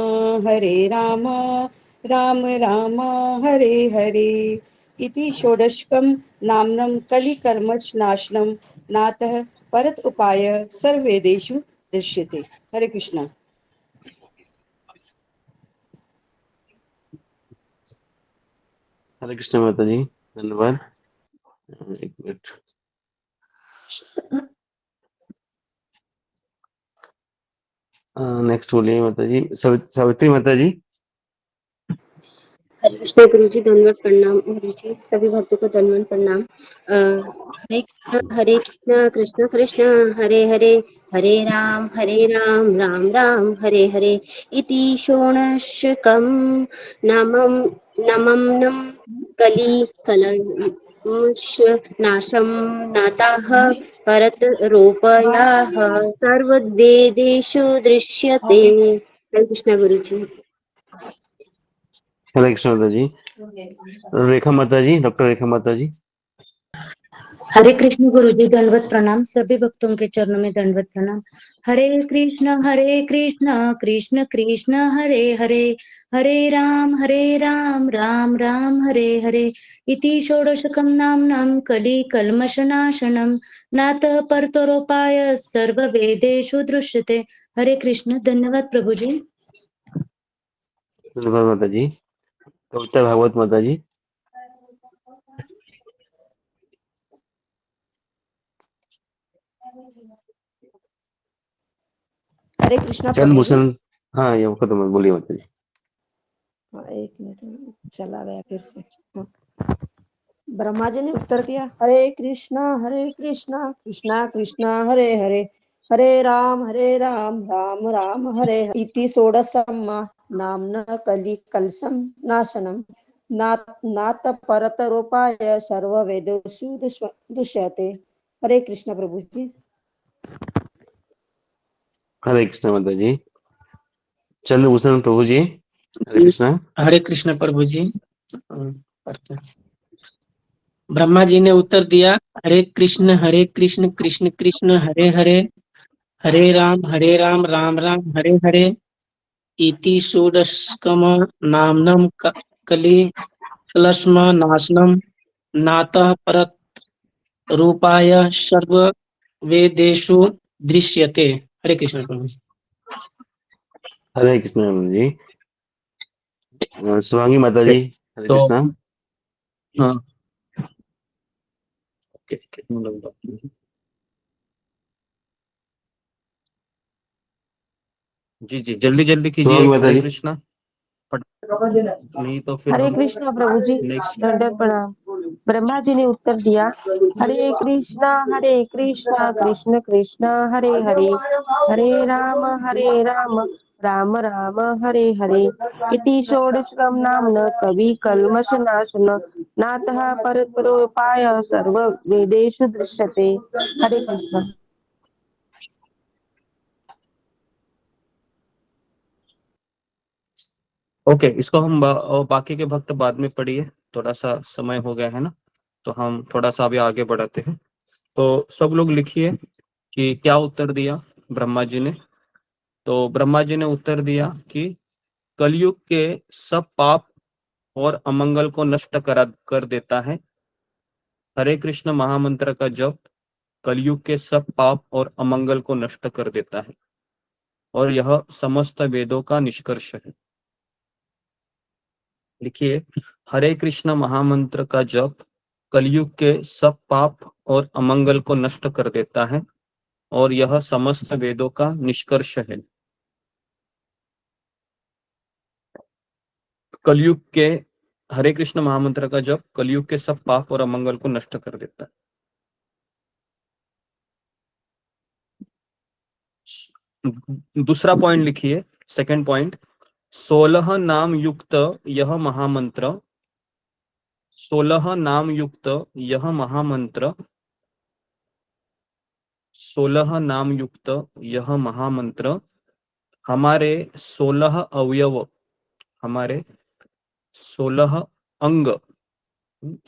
राम राम हरे हरे, इति षोडशकं नाम्नं कलिकल्मषनाशनं, नातः परत उपाय सर्ववेदेषु दृश्यते। हरे कृष्णा। हरे कृष्ण माता जी, धन्यवाद। एक मिनट। नेक्स्ट बोलिए माता जी, सावित्री माता जी। हरे कृष्णा गुरु जी, दंडवत प्रणाम गुरु जी, सभी भक्तों को दंडवत प्रणाम। हरे कृष्णा कृष्ण कृष्ण हरे हरे, हरे राम राम राम हरे हरे, इति षोडशकं नामं कलिकल्मषनाशं, नाताः परतरूपायाः सर्ववेदेषु दृश्यते। हरे कृष्णा गुरु जी। हरे कृष्ण माता जी। रेखा माता जी, डॉक्टर रेखा माता जी। हरे कृष्ण गुरु जी, दंडवत प्रणाम। सभी भक्तों के चरणों में दंडवत प्रणाम। हरे कृष्ण कृष्ण कृष्ण हरे हरे, हरे राम राम राम हरे हरे। इति षोडशकं नाम्नां कलि कल्मषनाशनं, नातः परतरोपाय सर्ववेदेषु दृश्यते। हरे कृष्ण। धन्यवाद प्रभु जी। धन्यवाद माता जी। कविता भागवत माता जी। हरे कृष्णा चंद्र प्रभु जी। भूषण, हाँ ये खत्म, बोलिए माता जी। हाँ, एक मिनट, चला गया फिर से। हाँ। ब्रह्मा जी ने उत्तर दिया, हरे कृष्णा कृष्णा कृष्णा हरे हरे, हरे राम राम राम हरे हरे। इति षोडशम नाम्ना कलि कलशम नाशनम, नात परतरोपाय सर्ववेदेषु दृश्यते। हरे कृष्ण प्रभु जी। हरे कृष्ण माता जी। चंद्र भूषण प्रभु जी, हरे कृष्णा। हरे कृष्ण प्रभु जी। पढ़ते हैं। ब्रह्मा जी ने उत्तर दिया, हरे कृष्ण कृष्ण कृष्ण हरे हरे, हरे राम राम राम हरे हरे। इति षोडशकम नाम्नम कलि कलश्म नाशनम, नातः परत रूपाय सर्व वेदेषु दृश्यते। हरे कृष्ण प्रभु जी। हरे कृष्ण प्रभु जी। शिवांगी माता जी, हरे तो कृष्णा। हाँ, जी जी, जल्दी जल्दी कीजिए। शिवांगी माता हरे जी। कृष्णा। नहीं तो फिर हरे हम कृष्णा प्रभु जी, नेक्स्ट। दंडवत प्रणाम। ब्रह्मा जी ने उत्तर दिया, हरे कृष्णा कृष्ण कृष्ण हरे हरे, हरे राम राम राम हरे हरे। इति षोडशकं नाम्ना कवि कल्मषनाशन, नातः परतरोपाय सर्व वेदेषु दृश्यते। हरे कृष्णा। ओके, इसको हम बाकी के भक्त बाद में पढ़िए, थोड़ा सा समय हो गया है ना, तो हम थोड़ा सा अभी आगे बढ़ाते हैं। तो सब लोग लिखिए कि क्या उत्तर दिया ब्रह्मा जी ने। तो ब्रह्मा जी ने उत्तर दिया कि कलयुग के सब पाप और अमंगल को नष्ट कर देता है। हरे कृष्ण महामंत्र का जप कलयुग के सब पाप और अमंगल को नष्ट कर देता है, और यह समस्त वेदों का निष्कर्ष है। लिखिए, हरे कृष्ण महामंत्र का जप कलयुग के सब पाप और अमंगल को नष्ट कर देता है, और यह समस्त वेदों का निष्कर्ष है। कलयुग के हरे कृष्ण महामंत्र का जप कलयुग के सब पाप और अमंगल को नष्ट कर देता है। दूसरा पॉइंट लिखिए, सेकंड पॉइंट, 16 नाम युक्त यह महामंत्र, 16 नाम युक्त यह महामंत्र, 16 नाम युक्त यह महामंत्र हमारे 16 अवयव, हमारे 16 अंग,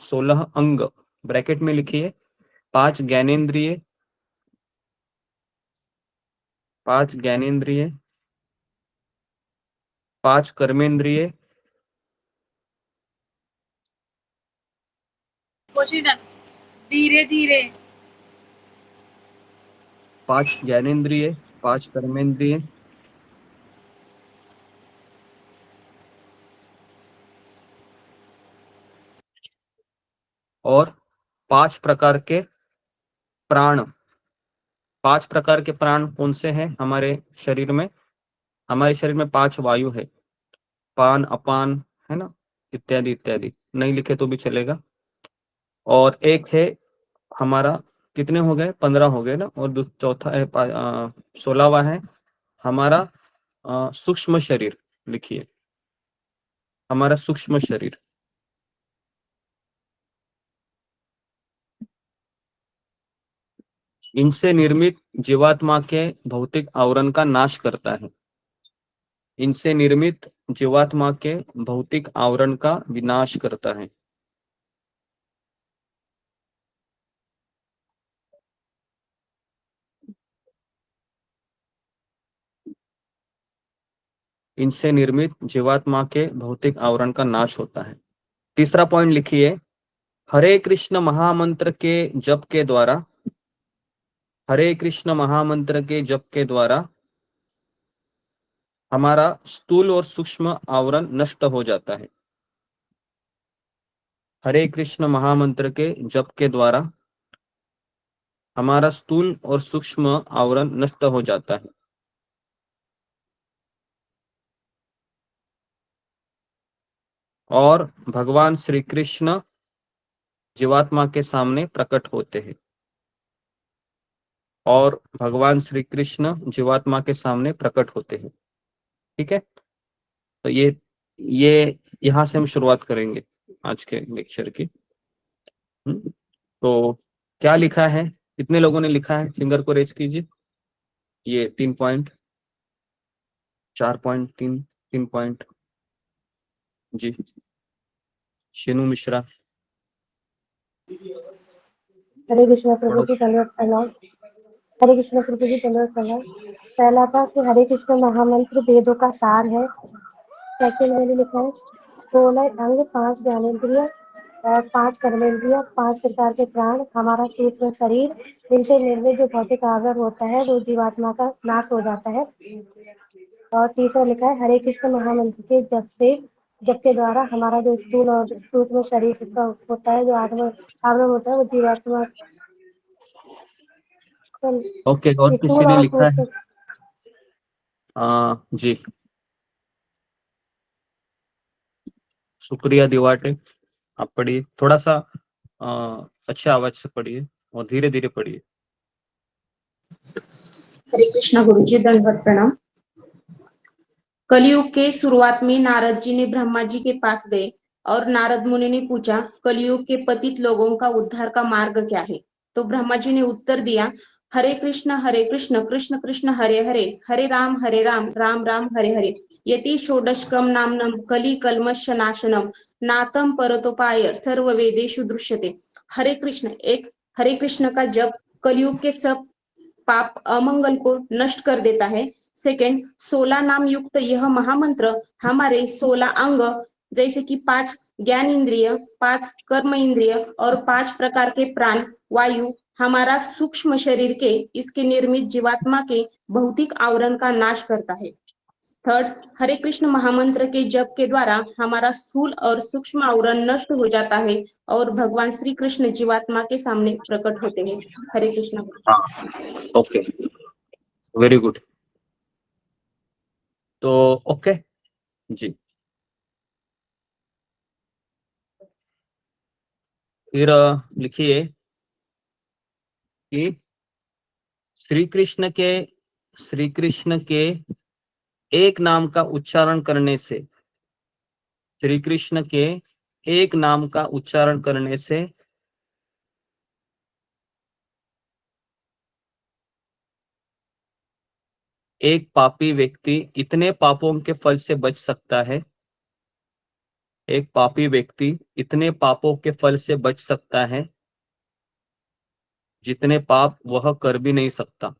16 अंग ब्रैकेट में लिखिए, 5 ज्ञानेंद्रिय, 5 ज्ञानेंद्रिय, 5 कर्मेंद्रिय, धीरे धीरे। 5 ज्ञानेंद्रिय, 5 कर्मेंद्रिय, और 5 प्रकार के प्राण। 5 प्रकार के प्राण कौन से हैं हमारे शरीर में? हमारे शरीर में 5 वायु है, पान, अपान, है ना, इत्यादि इत्यादि। नहीं लिखे तो भी चलेगा। और एक है हमारा, कितने हो गए? 15 हो गए ना। और चौथा है 16वां है हमारा सूक्ष्म शरीर। लिखिए, हमारा सूक्ष्म शरीर। इनसे निर्मित जीवात्मा के भौतिक आवरण का नाश करता है। इनसे निर्मित जीवात्मा के भौतिक आवरण का विनाश करता है। इनसे निर्मित जीवात्मा के भौतिक आवरण का नाश होता है। तीसरा पॉइंट लिखिए, हरे कृष्ण महामंत्र के जप के द्वारा, हरे कृष्ण महामंत्र के जप के द्वारा हमारा स्थूल और सूक्ष्म आवरण नष्ट हो जाता है। हरे कृष्ण महामंत्र के जप के द्वारा हमारा स्थूल और सूक्ष्म आवरण नष्ट हो जाता है। और भगवान श्री कृष्ण जीवात्मा के सामने प्रकट होते हैं। और भगवान श्री कृष्ण जीवात्मा के सामने प्रकट होते हैं। ठीक है, तो ये यहाँ से हम शुरुआत करेंगे आज के लेक्चर की। तो क्या लिखा है, कितने लोगों ने लिखा है, फिंगर को रेज कीजिए। ये 3 पॉइंट, 4 पॉइंट, 3 पॉइंट जी। शिनू मिश्रा। हरे कृष्ण प्रभु जी धन्यवाद प्रणाम। हरे कृष्ण प्रभु जी धन्यवाद प्रणाम। पहला था कि हरे कृष्ण महामंत्र वेदों का सार है। सेकंड मैंने लिखा है 16 अंग, 5 ज्ञानेंद्रिय, 5 कर्मेंद्रिय, 5 प्रकार के प्राण, हमारा सूक्ष्म शरीर, इनसे निर्मित जो भौतिक आवरण होता है वो जीवात्मा का नाश हो जाता है। और तीसरा लिखा है हरे कृष्ण महामंत्र के जप के द्वारा हमारा जो स्थूल और सूक्ष्म शरीर का होता है, जो आवरण होता है वो जीवात्मा ओके, और किसी स्थूल ने और लिखा है? सूक्ष्म। जी, शुक्रिया दिवाटे, आप पढ़िए। थोड़ा सा अच्छे आवाज से पढ़िए और धीरे धीरे पढ़िए। हरे कृष्णा गुरु जी, दंडवत प्रणाम। कलयुग के शुरुआत में नारद जी ने ब्रह्मा जी के पास गए और नारद मुनि ने पूछा, कलयुग के पतित लोगों का उद्धार का मार्ग क्या है? तो ब्रह्मा जी ने उत्तर दिया, हरे कृष्ण कृष्ण कृष्ण हरे हरे, हरे राम राम राम हरे हरे, यति षोडशकम नामनम कलि कल्मष नाशनम नातम परतोपाय सर्व वेदेषु दृश्यते। हरे कृष्ण का जप कलयुग के सब पाप अमंगल को नष्ट कर देता है। सेकंड, 16 नाम युक्त यह महामंत्र हमारे 16 अंग जैसे कि 5 ज्ञान इंद्रिय, 5 कर्म इंद्रिय और 5 प्रकार के प्राण, वायु, हमारा सूक्ष्म शरीर के इसके निर्मित जीवात्मा के भौतिक आवरण का नाश करता है। थर्ड, हरे कृष्ण महामंत्र के जप के द्वारा हमारा स्थूल और सूक्ष्म आवरण नष्ट हो जाता है और भगवान श्री कृष्ण जीवात्मा के सामने प्रकट होते हैं। Hare Krishna. Okay, very good. तो ओके जी, फिर लिखिए कि श्री कृष्ण के एक नाम का उच्चारण करने से, श्री कृष्ण के एक नाम का उच्चारण करने से एक पापी व्यक्ति इतने पापों के फल से बच सकता है, एक पापी व्यक्ति इतने पापों के फल से बच सकता है जितने पाप वह कर भी नहीं सकता।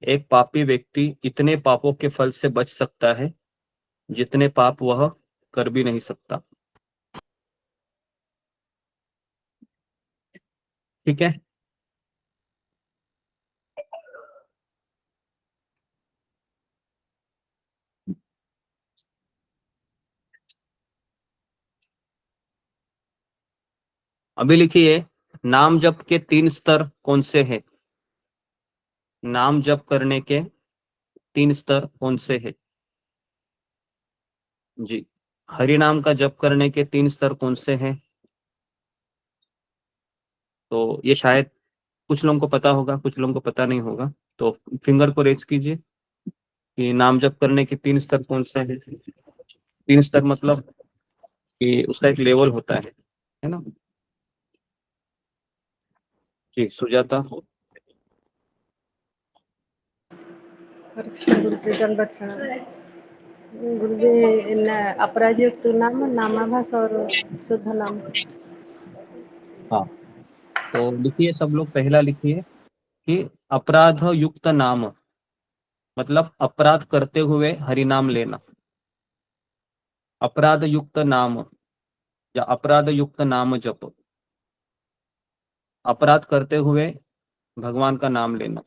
एक पापी व्यक्ति इतने पापों के फल से बच सकता है जितने पाप वह कर भी नहीं सकता। ठीक है, अभी लिखिए, नाम जप के 3 स्तर कौन से हैं? नाम जप करने के 3 स्तर कौन से हैं? जी, हरि नाम का जप करने के 3 स्तर कौन से हैं? तो ये शायद कुछ लोगों को पता होगा, कुछ लोगों को पता नहीं होगा, तो फिंगर को रेज कीजिए कि नाम जप करने के 3 स्तर कौन से हैं। 3 स्तर मतलब कि उसका एक लेवल होता है ना। जी, सुजाता। हरे कृष्ण गुरु जी, दंडवत प्रणाम। गुरु जी, अपराधयुक्त नाम, नामाभास और शुद्ध नाम। हाँ, तो लिखिए सब लोग, पहला लिखिए कि अपराध युक्त नाम। मतलब अपराध करते हुए हरि नाम लेना, अपराध युक्त नाम या अपराध युक्त नाम जप, अपराध करते हुए भगवान का नाम लेना।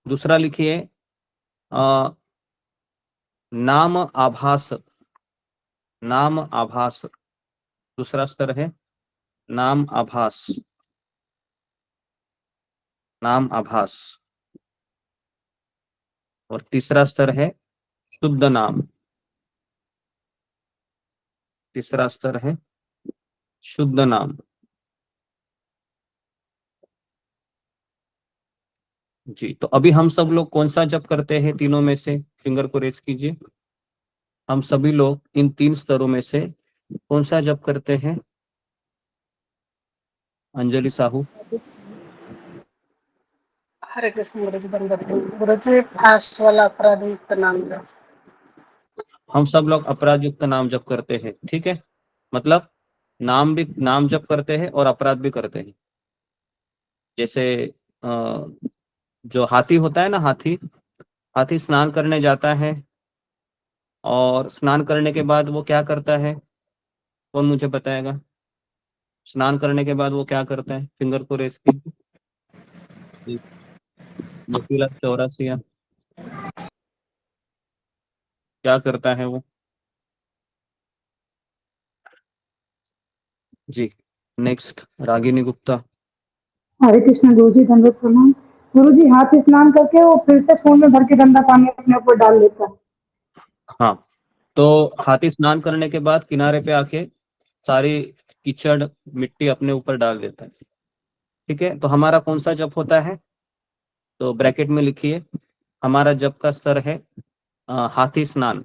दूसरा लिखिए नाम आभास, नाम आभास, दूसरा स्तर है नाम आभास, नाम आभास। और तीसरा स्तर है शुद्ध नाम, तीसरा स्तर है शुद्ध नाम। जी, तो अभी हम सब लोग कौन सा जप करते हैं तीनों में से? फिंगर को रेज कीजिए। हम सभी लोग इन 3 स्तरों में से कौन सा जप करते हैं? अंजलि साहू। हरे कृष्ण गुरुजी, दंडवत प्रणाम। गुरुजी फास्ट वाला अपराध युक्त नाम जप। हम सब लोग अपराध युक्त नाम जप करते हैं, ठीक है। मतलब नाम जप करते हैं और अपराध भी करते हैं। जैसे जो हाथी होता है ना, हाथी हाथी स्नान करने जाता है और स्नान करने के बाद वो क्या करता है? कौन मुझे बताएगा? स्नान करने के बाद वो क्या करता है? फिंगर को रेस की। मोतीलाल चौरसिया, क्या करता है वो? जी, नेक्स्ट रागिनी गुप्ता। हरे कृष्ण गुरुजी, दंडवत प्रणाम। गुरुजी हाथ स्नान करके वो फिर से सोन में भर के गंदा पानी अपने ऊपर डाल लेता है। हाँ, तो हाथी स्नान करने के बाद किनारे पे आके सारी कीचड़ मिट्टी अपने ऊपर डाल देता है, ठीक है। तो हमारा कौन सा जप होता है? तो ब्रैकेट में लिखिए, हमारा जप का स्तर है हाथी स्नान।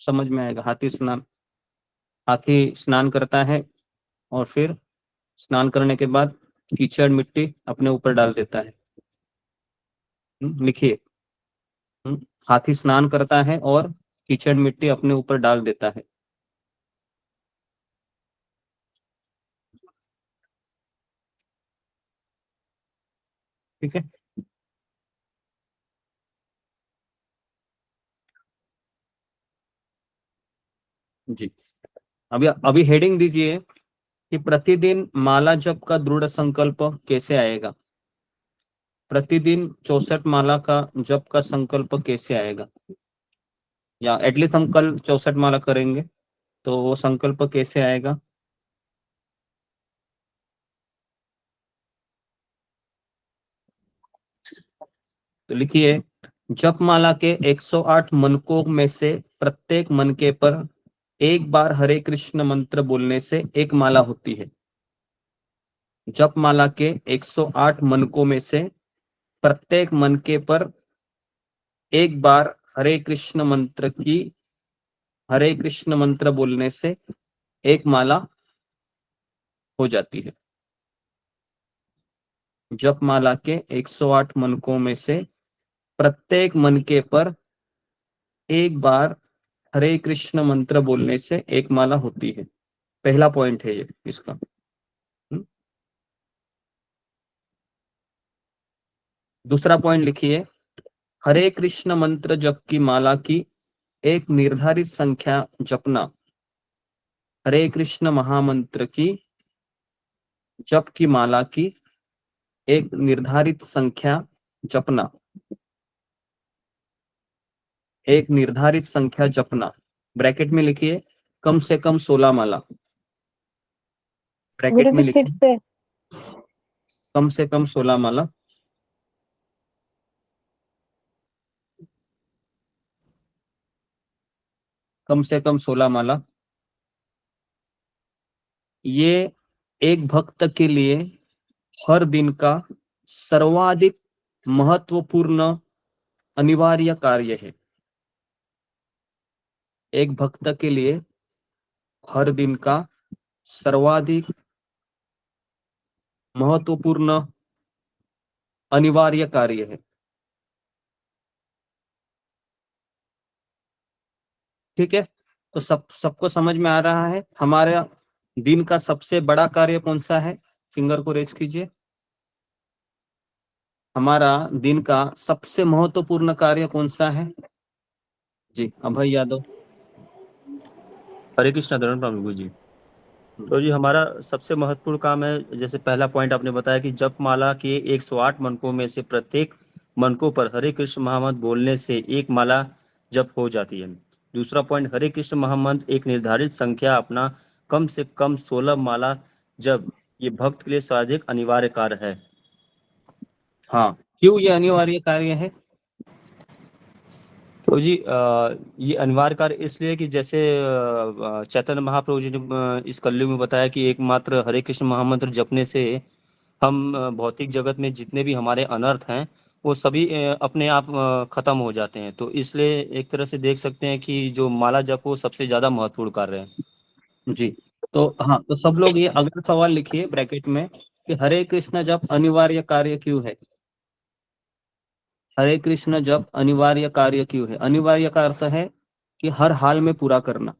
समझ में आएगा? हाथी स्नान, हाथी स्नान करता है और फिर स्नान करने के बाद कीचड़ मिट्टी अपने ऊपर डाल देता है। लिखिए, हाथी स्नान करता है और कीचड़ मिट्टी अपने ऊपर डाल देता है। ठीक है जी। अभी अभी हेडिंग दीजिए कि प्रतिदिन माला जप का दृढ़ संकल्प कैसे आएगा? प्रतिदिन 64 माला का जप का संकल्प कैसे आएगा? या एटलीस्ट हम कल 64 माला करेंगे, तो वो संकल्प कैसे आएगा? तो लिखिए, जप माला के 108 मनकों में से प्रत्येक मनके पर एक बार हरे कृष्ण मंत्र बोलने से एक माला होती है। जप माला के 108 मनकों में से प्रत्येक मनके पर एक बार हरे कृष्ण मंत्र बोलने से एक माला हो जाती है। जप माला के 108 मनकों में से प्रत्येक मनके पर एक बार हरे कृष्ण मंत्र बोलने से एक माला होती है। पहला पॉइंट है ये इसका। दूसरा पॉइंट लिखिए, हरे कृष्ण मंत्र जप की माला की एक निर्धारित संख्या जपना। हरे कृष्ण महामंत्र की जप की माला की एक निर्धारित संख्या जपना, एक निर्धारित संख्या जपना। ब्रैकेट में लिखिए, कम से कम 16 माला। ब्रैकेट में गुरुजी फिर लिखिए, से। कम से कम 16 माला। कम से कम 16 माला। ये एक भक्त के लिए हर दिन का सर्वाधिक महत्वपूर्ण अनिवार्य कार्य है। एक भक्त के लिए हर दिन का सर्वाधिक महत्वपूर्ण अनिवार्य कार्य है। ठीक है, तो सबको समझ में आ रहा है। हमारा दिन का सबसे बड़ा कार्य कौन सा है? फिंगर को रेज कीजिए। हमारा दिन का सबसे महत्वपूर्ण कार्य कौन सा है? जी, अभय यादव। हरे कृष्णा धरण प्रभु जी। तो जी हमारा सबसे महत्वपूर्ण काम है, जैसे पहला पॉइंट आपने बताया कि जप माला के 108 मनकों में से प्रत्येक मनकों पर हरे कृष्ण महामंत्र बोलने से एक माला जप हो जाती है। दूसरा पॉइंट, हरे कृष्ण महामंत्र एक निर्धारित संख्या अपना कम से कम 16 माला जब ये भक्त के लिए सर्वाधिक अनिवार्य कार्य है। हाँ, क्यों ये अनिवार्य कार्य है? तो जी ये अनिवार्य कार्य इसलिए कि जैसे चैतन्य महाप्रभु जी ने इस कलयुग में बताया कि एकमात्र हरे कृष्ण महामंत्र जपने से हम भौतिक जगत में जितने भी हमारे अनर्थ हैं वो सभी अपने आप खत्म हो जाते हैं। तो इसलिए एक तरह से देख सकते हैं कि जो माला जप वो सबसे ज्यादा महत्वपूर्ण कार्य है। जी, तो हाँ, तो सब लोग ये अगला सवाल लिखिए ब्रैकेट में कि हरे कृष्ण जप अनिवार्य कार्य क्यों है? हरे कृष्ण जप अनिवार्य कार्य क्यों है? अनिवार्य का अर्थ है कि हर हाल में पूरा करना।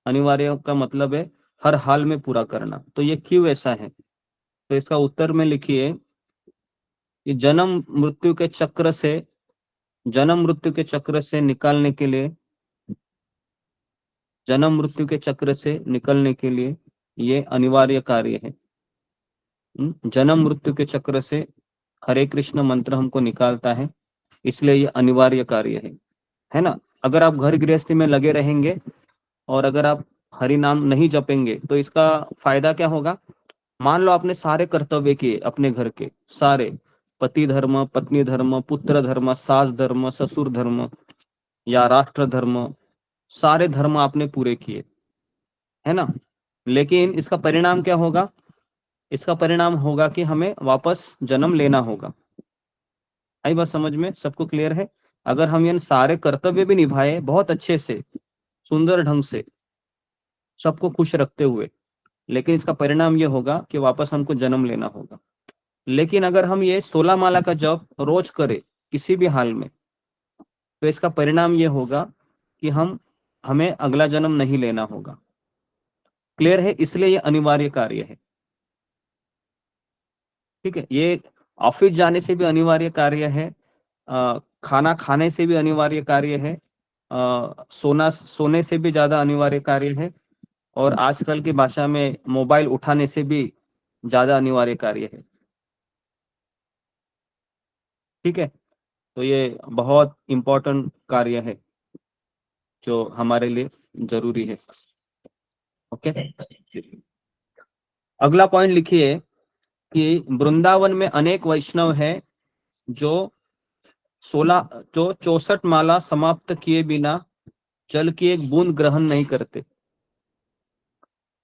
अनिवार्य का मतलब है हर हाल में पूरा करना। तो ये क्यों ऐसा है? तो इसका उत्तर में लिखिए कि जन्म मृत्यु के चक्र से निकालने के लिए, जन्म मृत्यु के चक्र से निकलने के लिए ये अनिवार्य कार्य है। जन्म मृत्यु के चक्र से हरे कृष्ण मंत्र हमको निकालता है, इसलिए ये अनिवार्य कार्य है ना। अगर आप घर गृहस्थी में लगे रहेंगे और अगर आप हरि नाम नहीं जपेंगे तो इसका फायदा क्या होगा? मान लो आपने सारे कर्तव्य किए अपने घर के, सारे पति धर्म, पत्नी धर्म, पुत्र धर्म, सास धर्म, ससुर धर्म या राष्ट्र धर्म, सारे धर्म आपने पूरे किए, है ना। लेकिन इसका परिणाम क्या होगा? इसका परिणाम होगा कि हमें वापस जन्म लेना होगा। आई बात समझ में? सबको क्लियर है? अगर हम ये सारे कर्तव्य भी निभाए बहुत अच्छे से, सुंदर ढंग से, सबको खुश रखते हुए, लेकिन इसका परिणाम ये होगा कि वापस हमको जन्म लेना होगा। लेकिन अगर हम ये 16 माला का जप रोज करें किसी भी हाल में, तो इसका परिणाम ये होगा कि हमें अगला जन्म नहीं लेना होगा। क्लियर है? इसलिए ये अनिवार्य कार्य है। ठीक है, ये ऑफिस जाने से भी अनिवार्य कार्य है, खाना खाने से भी अनिवार्य कार्य है, सोने से भी ज्यादा अनिवार्य कार्य है, और आजकल की भाषा में मोबाइल उठाने से भी ज्यादा अनिवार्य कार्य है। ठीक है, तो ये बहुत इंपॉर्टेंट कार्य है जो हमारे लिए जरूरी है। ओके, अगला पॉइंट लिखिए कि वृंदावन में अनेक वैष्णव हैं जो 64 माला समाप्त किए बिना जल की एक बूंद ग्रहण नहीं करते।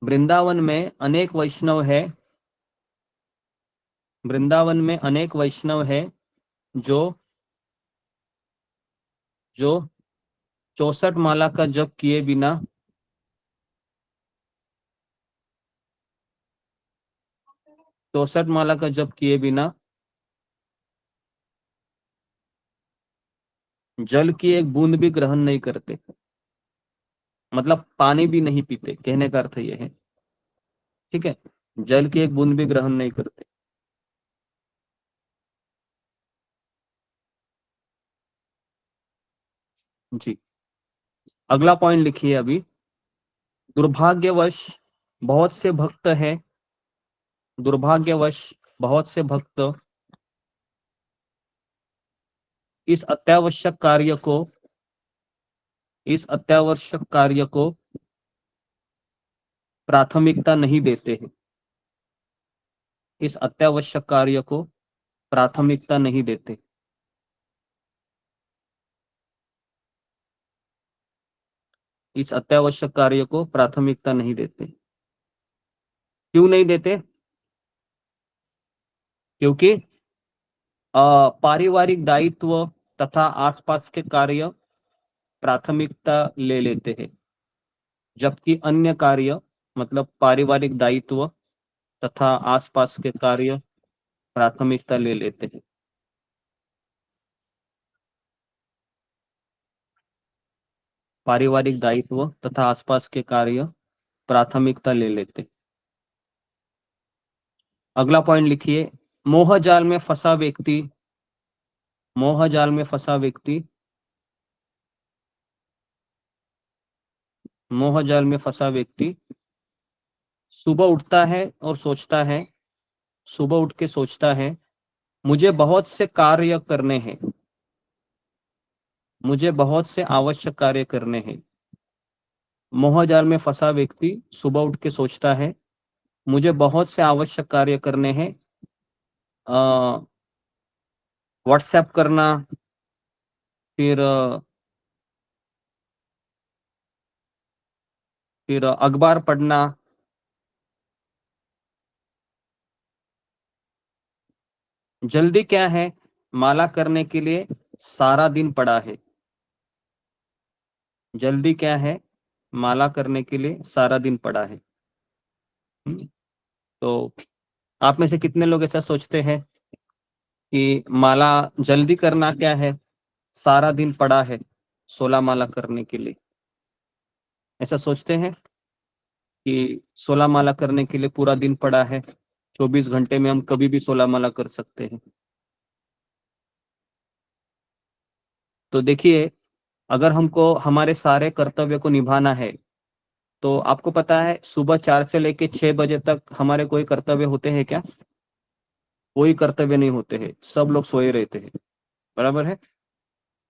वृंदावन में अनेक वैष्णव है, वृंदावन में अनेक वैष्णव है जो जो 64 माला का जप किए बिना, 64 माला का जप किए बिना जल की एक बूंद भी ग्रहण नहीं करते। मतलब पानी भी नहीं पीते, कहने का अर्थ यह है। ठीक है, जल की एक बूंद भी ग्रहण नहीं करते। जी, अगला पॉइंट लिखिए अभी। दुर्भाग्यवश बहुत से भक्त हैं, दुर्भाग्यवश बहुत से भक्त इस अत्यावश्यक कार्य को, इस अत्यावश्यक कार्य को प्राथमिकता नहीं देते हैं। इस अत्यावश्यक कार्य को प्राथमिकता नहीं देते। इस अत्यावश्यक कार्य को प्राथमिकता नहीं देते। क्यों नहीं देते? क्योंकि पारिवारिक दायित्व तथा आसपास के कार्य प्राथमिकता ले लेते हैं, जबकि अन्य कार्य मतलब पारिवारिक दायित्व तथा आसपास के कार्य प्राथमिकता ले लेते हैं। पारिवारिक दायित्व तथा आसपास के कार्य प्राथमिकता ले लेते। अगला पॉइंट लिखिए, मोह जाल में फंसा व्यक्ति, मोह जाल में फंसा व्यक्ति, मोह जाल में फंसा व्यक्ति सुबह उठता है और सोचता है, सुबह उठ के सोचता है मुझे बहुत से कार्य करने हैं, मुझे बहुत से आवश्यक कार्य करने हैं। मोह जाल में फंसा व्यक्ति सुबह उठ के सोचता है मुझे बहुत से आवश्यक कार्य करने हैं, व्हाट्सएप करना, फिर अखबार पढ़ना, जल्दी क्या है, माला करने के लिए सारा दिन पड़ा है, जल्दी क्या है, माला करने के लिए सारा दिन पड़ा है। तो आप में से कितने लोग ऐसा सोचते हैं कि माला जल्दी करना क्या है, सारा दिन पड़ा है 16 माला करने के लिए? ऐसा सोचते हैं कि 16 माला करने के लिए पूरा दिन पड़ा है, 24 घंटे में हम कभी भी 16 माला कर सकते हैं? तो देखिए, अगर हमको हमारे सारे कर्तव्य को निभाना है तो आपको पता है सुबह 4 से लेके 6 बजे तक हमारे कोई कर्तव्य होते हैं क्या? कोई कर्तव्य नहीं होते हैं, सब लोग सोए रहते हैं, बराबर है।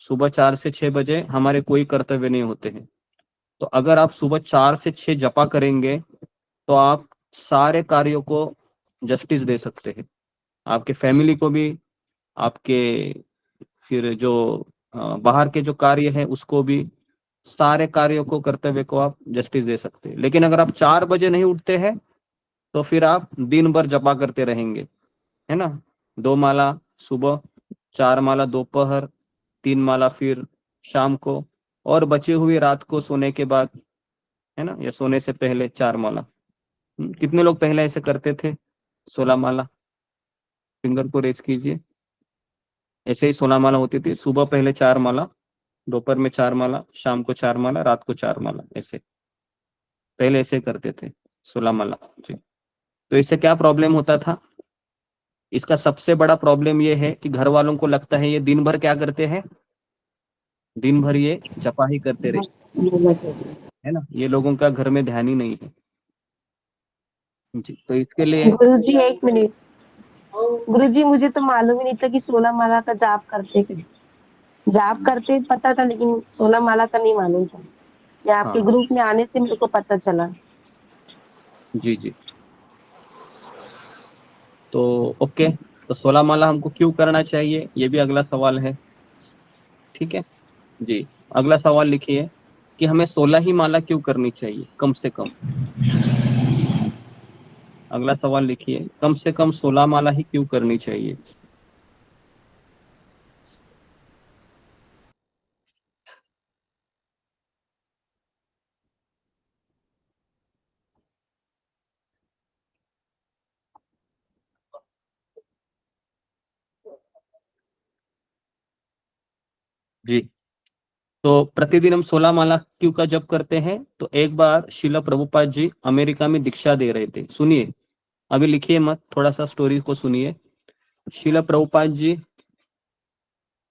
सुबह 4 से 6 बजे हमारे कोई कर्तव्य नहीं होते हैं। तो अगर आप सुबह 4 से 6 जपा करेंगे तो आप सारे कार्यों को जस्टिस दे सकते हैं, आपके फैमिली को भी, आपके फिर जो बाहर के जो कार्य है उसको भी, सारे कार्यों को, कर्तव्य को आप जस्टिस दे सकते हैं। लेकिन अगर आप 4 बजे नहीं उठते हैं तो फिर आप दिन भर जपा करते रहेंगे, है ना। 2 माला सुबह, 4 माला दोपहर, 3 माला फिर शाम को, और बची हुई रात को सोने के बाद, है ना, या सोने से पहले 4 माला। कितने लोग पहले ऐसे करते थे 16 माला? फिंगर को रेस कीजिए। ऐसे ही 16 माला होती थी, सुबह पहले 4 माला, दोपहर में 4 माला, शाम को 4 माला, रात को 4 माला, ऐसे पहले ऐसे करते थे 16 माला जी। तो इससे क्या प्रॉब्लम होता था? इसका सबसे बड़ा प्रॉब्लम ये है कि घर वालों को लगता है ये दिन भर क्या करते हैं, दिन भर ये जपा ही करते रहे, है ना, ये लोगों का घर में ध्यान ही नहीं है जी। तो इसके लिए गुरुजी एक मिनट, गुरुजी मुझे तो मालूम ही नहीं था कि 16 माला का जाप करते थे। जाप करते पता था लेकिन 16 माला का नहीं मालूम था। ये आपके ग्रुप में आने से मेरे को पता चला। जी जी। तो ओके, तो 16 माला हमको क्यों करना चाहिए, ये भी अगला सवाल है, ठीक है जी। अगला सवाल लिखिए कि हमें 16 ही माला क्यों करनी चाहिए कम से कम? अगला सवाल लिखिए, कम से कम 16 माला ही क्यों करनी चाहिए? जी, तो प्रतिदिन हम 16 माला क्यों का जप करते हैं? तो एक बार शिला प्रभुपाद जी अमेरिका में दीक्षा दे रहे थे, सुनिए, अभी लिखिए मत, थोड़ा सा स्टोरी को सुनिए। शिला प्रभुपाद जी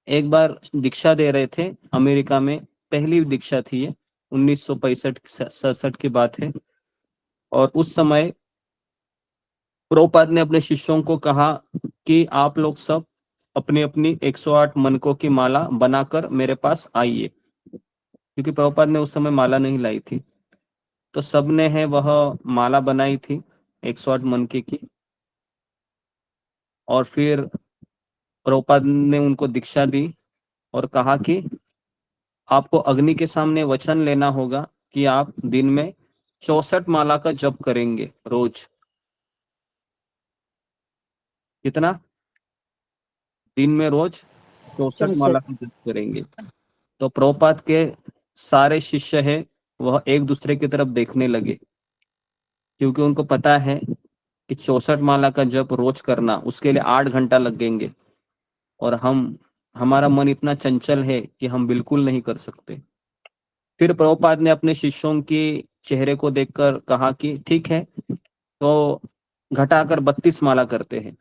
एक बार दीक्षा दे रहे थे अमेरिका में, पहली दीक्षा थी ये, 1965-67 की बात है। और उस समय प्रभुपाद ने अपने शिष्यों को कहा कि आप लोग सब अपनी अपनी 108 मनकों की माला बनाकर मेरे पास आइए, क्योंकि प्रभुपाद ने उस समय माला नहीं लाई थी। तो सबने है वह माला बनाई थी 108 मनके की, और फिर प्रभुपाद ने उनको दीक्षा दी और कहा कि आपको अग्नि के सामने वचन लेना होगा कि आप दिन में 64 माला का जप करेंगे रोज। कितना? दिन में रोज 64 माला का जप करेंगे। तो प्रभुपाद के सारे शिष्य है वह एक दूसरे की तरफ देखने लगे, क्योंकि उनको पता है कि 64 माला का जप रोज करना उसके लिए 8 घंटा लगेंगे, और हमारा मन इतना चंचल है कि हम बिल्कुल नहीं कर सकते। फिर प्रभुपाद ने अपने शिष्यों के चेहरे को देखकर कहा कि ठीक है, तो घटाकर 32 माला करते हैं।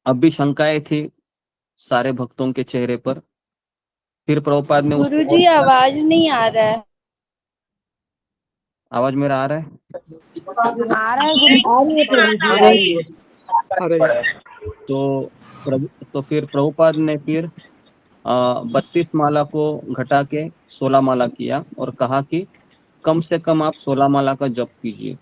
अब भी शंकाएं थी सारे भक्तों के चेहरे पर। फिर प्रभुपाद ने उसको गुरुजी आवाज नहीं आ रहा है। आवाज मेरा आ रहा है? आ रहा है गुरु आ रही है प्रभु जी, आ रही है। तो फिर प्रभुपाद ने फिर 32 माला को घटा के 16 माला किया और कहा कि कम से कम आप 16 माला का जप कीजिए।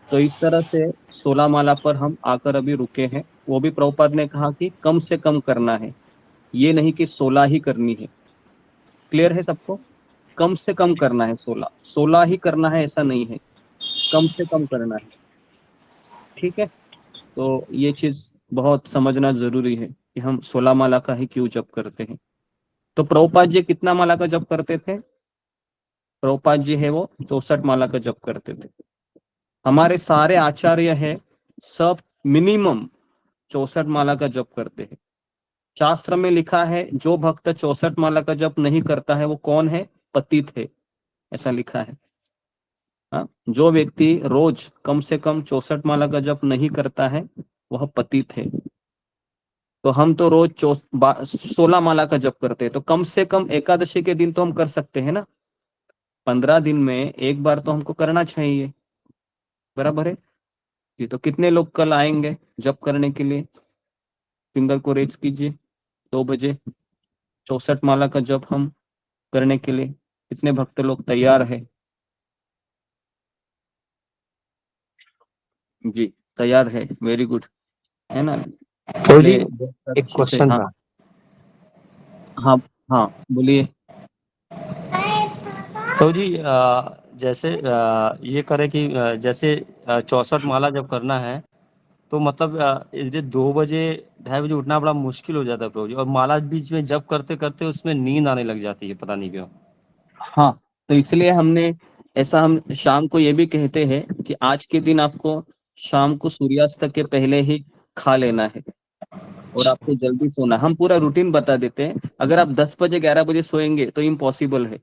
तो इस तरह से 16 माला पर हम आकर अभी रुके हैं। वो भी प्रभुपाद ने कहा कि कम से कम करना है, ये नहीं कि 16 ही करनी है। क्लियर है सबको? कम से कम करना है, 16 ही करना है ऐसा नहीं है, कम से कम करना है। ठीक है, तो ये चीज बहुत समझना जरूरी है कि हम 16 माला का ही क्यों जप करते हैं। तो प्रभुपाद जी कितना माला का जप करते थे? प्रभुपाद जी है वो 64 माला का जप करते थे। हमारे सारे आचार्य हैं सब मिनिमम 64 माला का जप करते हैं। शास्त्र में लिखा है जो भक्त 64 माला का जप नहीं करता है वो कौन है? पतित है, ऐसा लिखा है। हाँ, जो व्यक्ति रोज कम से कम 64 माला का जप नहीं करता है वह पतित है। तो हम तो रोज 16 माला का जप करते हैं, तो कम से कम एकादशी के दिन तो हम कर सकते हैं ना। 15 दिन में एक बार तो हमको करना चाहिए, बराबर है जी। तो कितने लोग कल आएंगे जप करने के लिए? फिंगर को रेज कीजिए। 2 बजे 64 माला का जप हम करने के लिए कितने भक्त लोग तैयार है? जी तैयार है, वेरी गुड, है ना। तो जी पहले एक अच्छे से, क्वेश्चन हाँ था। हाँ हाँ बोलिए। तो जी जैसे ये करें कि जैसे 64 माला जब करना है तो मतलब ये 2 बजे 2:30 बजे उठना बड़ा मुश्किल हो जाता है प्रभु जी, और माला बीच में जब करते करते उसमें नींद आने लग जाती है, पता नहीं क्यों। हाँ, तो इसलिए हमने ऐसा, हम शाम को ये भी कहते हैं कि आज के दिन आपको शाम को सूर्यास्त के पहले ही खा लेना है और आपको जल्दी सोना। हम पूरा रूटीन बता देते हैं। अगर आप 10 बजे 11 बजे सोएंगे तो इम्पॉसिबल है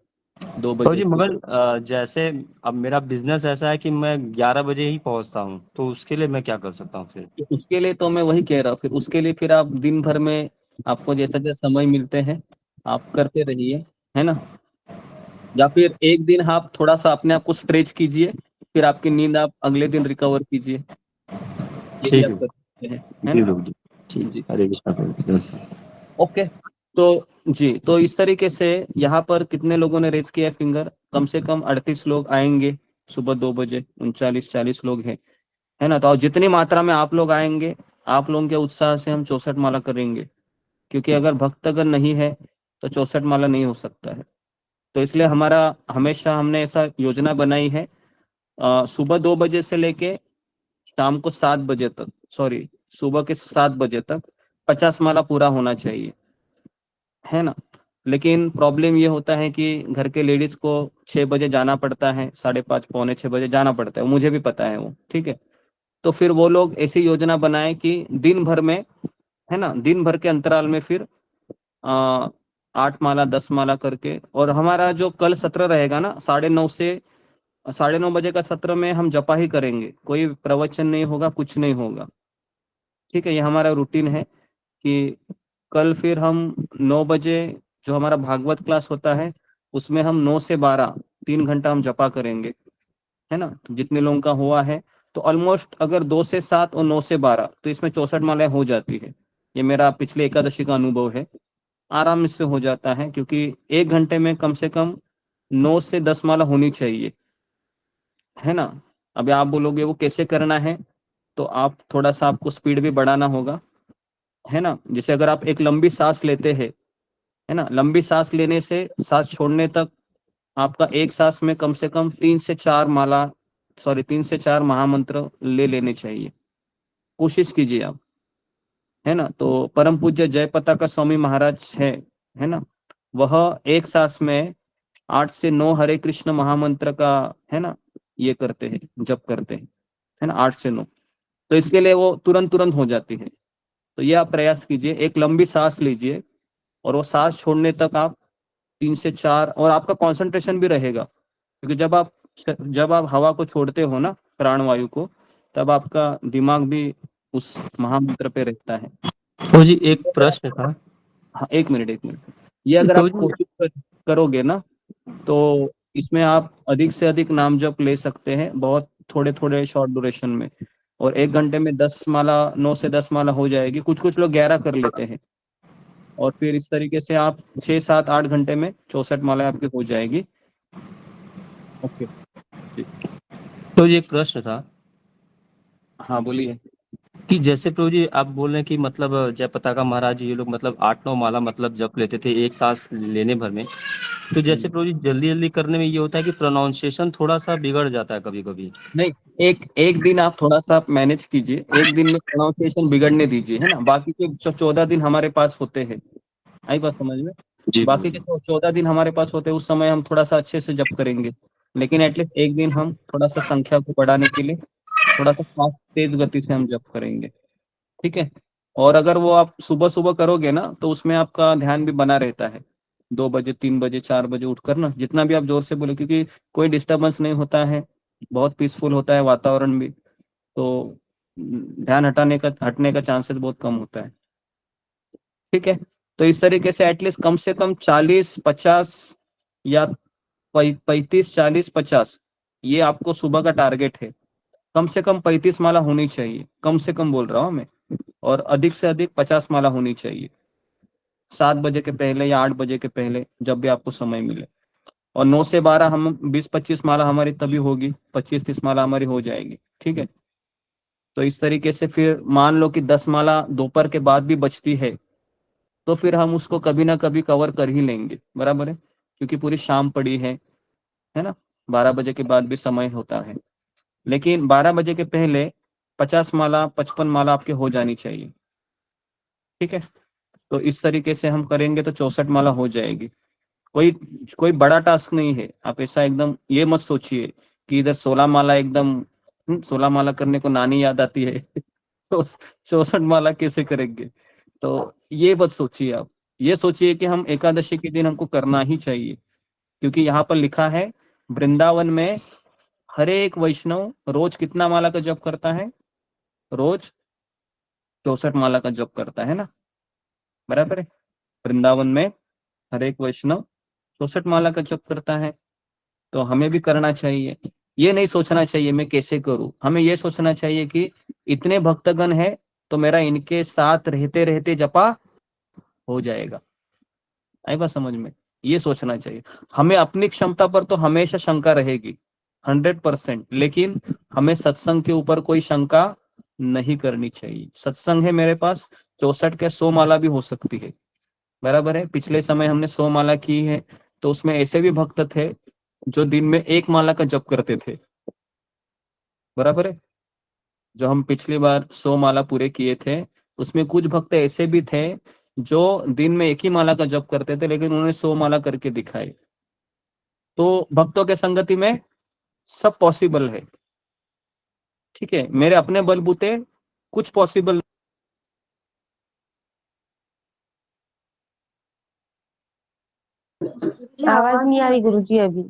2 तो बजे जी मगर जैसे अब मेरा बिजनेस ऐसा है कि मैं 11 बजे ही पहुंचता हूँ, तो उसके लिए मैं क्या कर सकता हूँ फिर? तो उसके लिए तो मैं वही कह रहा हूँ, फिर उसके लिए फिर आप दिन भर में आपको जैसा जैसा समय मिलते हैं आप करते रहिए, है ना। या फिर एक दिन आप थोड़ा सा अपने आप को स्ट्रेच कीजिए, फिर आपकी नींद आप अगले दिन रिकवर कीजिए, ये भी ठीक आप है कर सकते हैं, है जी ना। प्रभु जी, ठीक, जी हरे कृष्णा प्रभु जी। ओके। तो जी, तो इस तरीके से यहाँ पर कितने लोगों ने रेज किया फिंगर? कम से कम 38 लोग आएंगे सुबह 2 बजे, 39-40 लोग हैं, है ना। तो जितनी मात्रा में आप लोग आएंगे, आप लोगों के उत्साह से हम 64 माला करेंगे, क्योंकि अगर भक्त अगर नहीं है तो 64 माला नहीं हो सकता है। तो इसलिए हमारा हमेशा हमने ऐसा योजना बनाई है, सुबह 2 बजे से लेके शाम को 7 बजे तक, सॉरी सुबह के 7 बजे तक 50 माला पूरा होना चाहिए, है ना। लेकिन प्रॉब्लम ये होता है कि घर के लेडीज को 6 बजे जाना पड़ता है, 5:30 पौने 6 बजे जाना पड़ता है, मुझे भी पता है वो, ठीक है। तो फिर वो लोग ऐसी योजना बनाए कि दिन भर में, है ना, दिन भर के अंतराल में फिर 8 माला 10 माला करके। और हमारा जो कल सत्र रहेगा ना 9:30 से 9:30 बजे का सत्र में हम जपा ही करेंगे, कोई प्रवचन नहीं होगा, कुछ नहीं होगा, ठीक है। ये हमारा रूटीन है कि कल फिर हम 9 बजे जो हमारा भागवत क्लास होता है उसमें हम 9 से 12 3 घंटा हम जपा करेंगे, है ना। तो जितने लोगों का हुआ है तो ऑलमोस्ट अगर 2 से 7 और 9 से 12 तो इसमें 64 मालाएं हो जाती है। ये मेरा पिछले एकादशी का अनुभव है, आराम से हो जाता है, क्योंकि 1 घंटे में कम से कम 9 से 10 माला होनी चाहिए, है ना। अभी आप बोलोगे वो कैसे करना है, तो आप थोड़ा सा आपको स्पीड भी बढ़ाना होगा, है ना। जैसे अगर आप एक लंबी सांस लेते हैं, है ना, लंबी सांस लेने से सांस छोड़ने तक आपका एक सांस में कम से कम 3 से 4 महामंत्र ले लेने चाहिए, कोशिश कीजिए आप, है ना। तो परम पूज्य जयपता का स्वामी महाराज है ना, वह एक सांस में 8 से 9 हरे कृष्ण महामंत्र का, है ना, ये करते हैं, जप करते हैं, है ना, 8 से 9। तो इसके लिए वो तुरंत तुरंत हो जाती है। तो ये आप प्रयास कीजिए, एक लंबी सांस लीजिए और वो सांस छोड़ने तक आप 3 से 4, और आपका कंसंट्रेशन भी रहेगा, क्योंकि जब आप हवा को छोड़ते हो ना, प्राणवायु को, तब आपका दिमाग भी उस महामंत्र पे रहता है। प्रभु जी एक प्रश्न था। हाँ, 1 मिनट। ये अगर प्रभु आप जी कोशिश करोगे ना, तो इसमें आप अधिक से अधिक नाम जप ले सकते हैं, बहुत थोड़े थोड़े शॉर्ट ड्यूरेशन में, और 1 घंटे में 10 माला, 9 से 10 माला हो जाएगी। कुछ कुछ लोग 11 कर लेते हैं, और फिर इस तरीके से आप 6, 7, 8 घंटे में 64 माला आपकी हो जाएगी। ओके जी। प्रभु जी एक प्रश्न था हाँ बोलिए। कि जैसे प्रभु जी आप बोल रहे हैं कि मतलब जय पताका महाराज जी ये लोग मतलब 8-9 माला मतलब जप लेते थे एक सांस लेने भर में। तो जैसे प्रभु जी जल्दी जल्दी करने में ये होता है कि प्रोनाउंसिएशन थोड़ा सा बिगड़ जाता है कभी कभी। नहीं, एक दिन आप थोड़ा सा मैनेज कीजिए, एक दिन में प्रोनाउंसिएशन बिगड़ने दीजिए, है ना। बाकी के 14 दिन हमारे पास होते हैं, आई बात समझ में। जी बाकी के 14 दिन हमारे पास होते हैं, उस समय हम थोड़ा सा अच्छे से जप करेंगे, लेकिन एटलीस्ट एक दिन हम थोड़ा सा संख्या को बढ़ाने के लिए थोड़ा सा फास्ट तेज गति से हम जप करेंगे, ठीक है। और अगर वो आप सुबह सुबह करोगे ना, तो उसमें आपका ध्यान भी बना रहता है। 2 बजे, 3 बजे, 4 बजे उठकर ना, जितना भी आप जोर से बोले, क्योंकि कोई डिस्टरबेंस नहीं होता है, बहुत पीसफुल होता है वातावरण भी, तो ध्यान हटने का चांसेस बहुत कम होता है, ठीक है। तो इस तरीके से एटलीस्ट कम से कम 40-50 या 35-40-50, ये आपको सुबह का टारगेट है। कम से कम 35 माला होनी चाहिए, कम से कम बोल रहा हूँ मैं, और अधिक से अधिक 50 माला होनी चाहिए, 7 बजे के पहले या 8 बजे के पहले, जब भी आपको समय मिले। और 9 से 12 हम 20-25 माला हमारी तभी होगी, 25-30 माला हमारी हो जाएगी, ठीक है। तो इस तरीके से फिर मान लो कि 10 माला दोपहर के बाद भी बचती है, तो फिर हम उसको कभी ना कभी कवर कर ही लेंगे, बराबर है, क्योंकि पूरी शाम पड़ी है ना। 12 बजे के बाद भी समय होता है, लेकिन 12 बजे के पहले 50 माला, 55 माला आपके हो जानी चाहिए, ठीक है। तो इस तरीके से हम करेंगे तो 64 माला हो जाएगी। कोई कोई बड़ा टास्क नहीं है, आप ऐसा एकदम ये मत सोचिए कि इधर 16 माला एकदम 16 माला करने को नानी याद आती है तो 64 माला कैसे करेंगे, तो ये मत सोचिए। आप ये सोचिए कि हम एकादशी के दिन हमको करना ही चाहिए, क्योंकि यहाँ पर लिखा है वृंदावन में हर एक वैष्णव रोज कितना माला का जप करता है, रोज 64 माला का जप करता है ना, बराबर है। वृंदावन में हर एक वैष्णव 64 माला का जप करता है, तो हमें भी करना चाहिए। ये नहीं सोचना चाहिए मैं कैसे करूं, हमें ये सोचना चाहिए कि इतने भक्तगण है, तो मेरा इनके साथ रहते रहते जपा हो जाएगा, आई बात समझ में। ये सोचना चाहिए। हमें अपनी क्षमता पर तो हमेशा शंका रहेगी 100%, लेकिन हमें सत्संग के ऊपर कोई शंका नहीं करनी चाहिए। सत्संग है मेरे पास 64 के 100 माला भी हो सकती है, बराबर है। पिछले समय हमने 100 माला की है, तो उसमें ऐसे भी भक्त थे जो दिन में 1 माला का जप करते थे, बराबर है। जो हम पिछली बार 100 माला पूरे किए थे, उसमें कुछ भक्त ऐसे भी थे जो दिन में 1 ही माला का जप करते थे, लेकिन उन्होंने 100 माला करके दिखाए। तो भक्तों के संगति में सब पॉसिबल है, ठीक है। मेरे अपने बलबूते कुछ पॉसिबल आवाज नहीं आ रही गुरुजी अभी।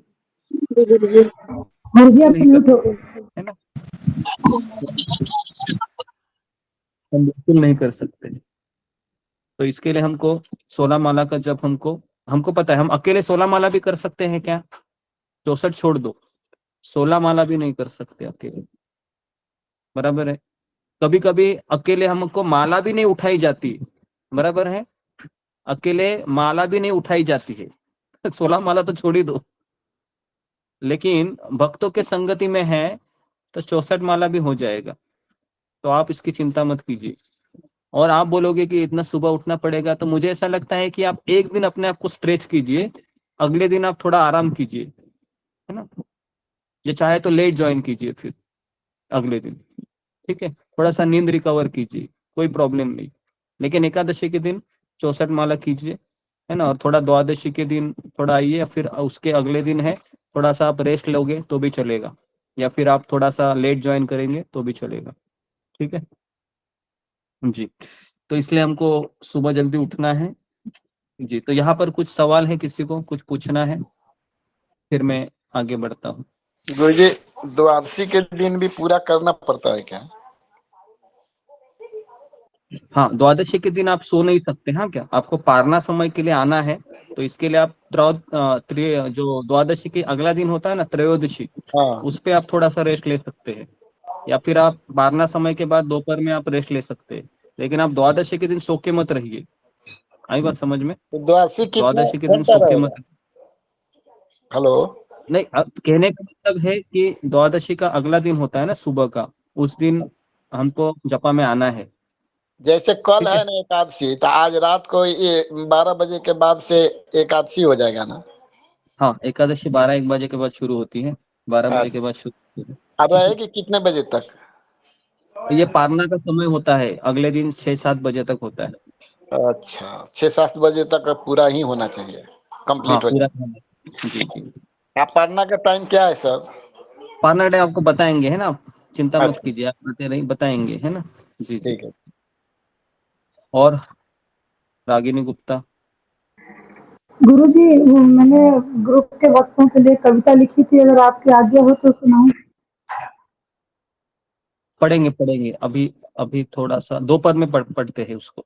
गुरुजी गुरुजी आप नहीं म्यूट हो गए। है ना, हम बिल्कुल नहीं कर सकते। तो इसके लिए हमको 16 माला का जब हमको पता है, हम अकेले 16 माला भी कर सकते हैं क्या, 64 छोड़ दो, 16 माला भी नहीं कर सकते अकेले, बराबर है। कभी कभी अकेले हमको माला भी नहीं उठाई जाती, बराबर है, अकेले माला भी नहीं उठाई जाती है 16 माला तो छोड़ ही दो, लेकिन भक्तों के संगति में है तो 64 माला भी हो जाएगा। तो आप इसकी चिंता मत कीजिए। और आप बोलोगे कि इतना सुबह उठना पड़ेगा, तो मुझे ऐसा लगता है कि आप एक दिन अपने आप को स्ट्रेच कीजिए, अगले दिन आप थोड़ा आराम कीजिए, है ना। ये चाहे तो लेट ज्वाइन कीजिए फिर अगले दिन, ठीक है। थोड़ा सा नींद रिकवर कीजिए, कोई प्रॉब्लम नहीं, लेकिन एकादशी के दिन 64 माला कीजिए, है ना। और थोड़ा द्वादशी के दिन थोड़ा आइए, या फिर उसके अगले दिन है थोड़ा सा आप रेस्ट लोगे तो भी चलेगा, या फिर आप थोड़ा सा लेट ज्वाइन करेंगे तो भी चलेगा, ठीक है जी। तो इसलिए हमको सुबह जल्दी उठना है, जी, तो यहाँ पर कुछ सवाल है, किसी को कुछ पूछना है, फिर मैं आगे बढ़ता हूँ। गुरुजी, द्वादशी के दिन भी पूरा करना पड़ता है क्या? हाँ, द्वादशी के दिन आप सो नहीं सकते। हाँ, क्या आपको पारना समय के लिए आना है, तो इसके लिए आप जो द्वादशी के अगला दिन होता है ना, त्रयोदशी, उस पे आप थोड़ा सा रेस्ट ले सकते हैं, या फिर आप पारना समय के बाद दोपहर में आप रेस्ट ले सकते हैं, लेकिन आप द्वादशी के दिन सो के मत रहिए। आई बात समझ में? तो द्वादशी कितना द्वादशी के दिन घंटा सो के रहेगा? मत। हेलो। नहीं, अब कहने का मतलब है कि द्वादशी का अगला दिन होता है ना सुबह का, उस दिन हमको जपा में आना है। जैसे कल ठीक है है। ना एकादशी, तो आज रात को ये 12 बजे के बाद से एकादशी हो जाएगा ना? हाँ, एकादशी 12-1 बजे के बाद शुरू होती है, 12 बजे के बाद शुरू होती है। अब रहेगी कितने बजे तक? ये पारना का समय होता है, अगले दिन 6-7 बजे तक होता है। अच्छा, 6-7 बजे तक पूरा ही होना चाहिए, हाँ, कंप्लीट हो पूरा जाए। जी जी। आप पढ़ना का टाइम क्या है सर? पारना टाइम आपको बताएंगे, है ना, आप चिंता मत अच्छा, कीजिए, आप आते रहिए, बताएंगे, है ना। जी जी। ठीक है। और रागिनी गुप्ता। गुरुजी, वो मैंने ग्रुप के बच्चों के लिए कविता लिखी थी, अगर आपकी आज्ञा हो तो सुनाऊं? पढ़ेंगे पढ़ेंगे, अभी अभी थोड़ा सा दोपहर में पढ़ते हैं उसको।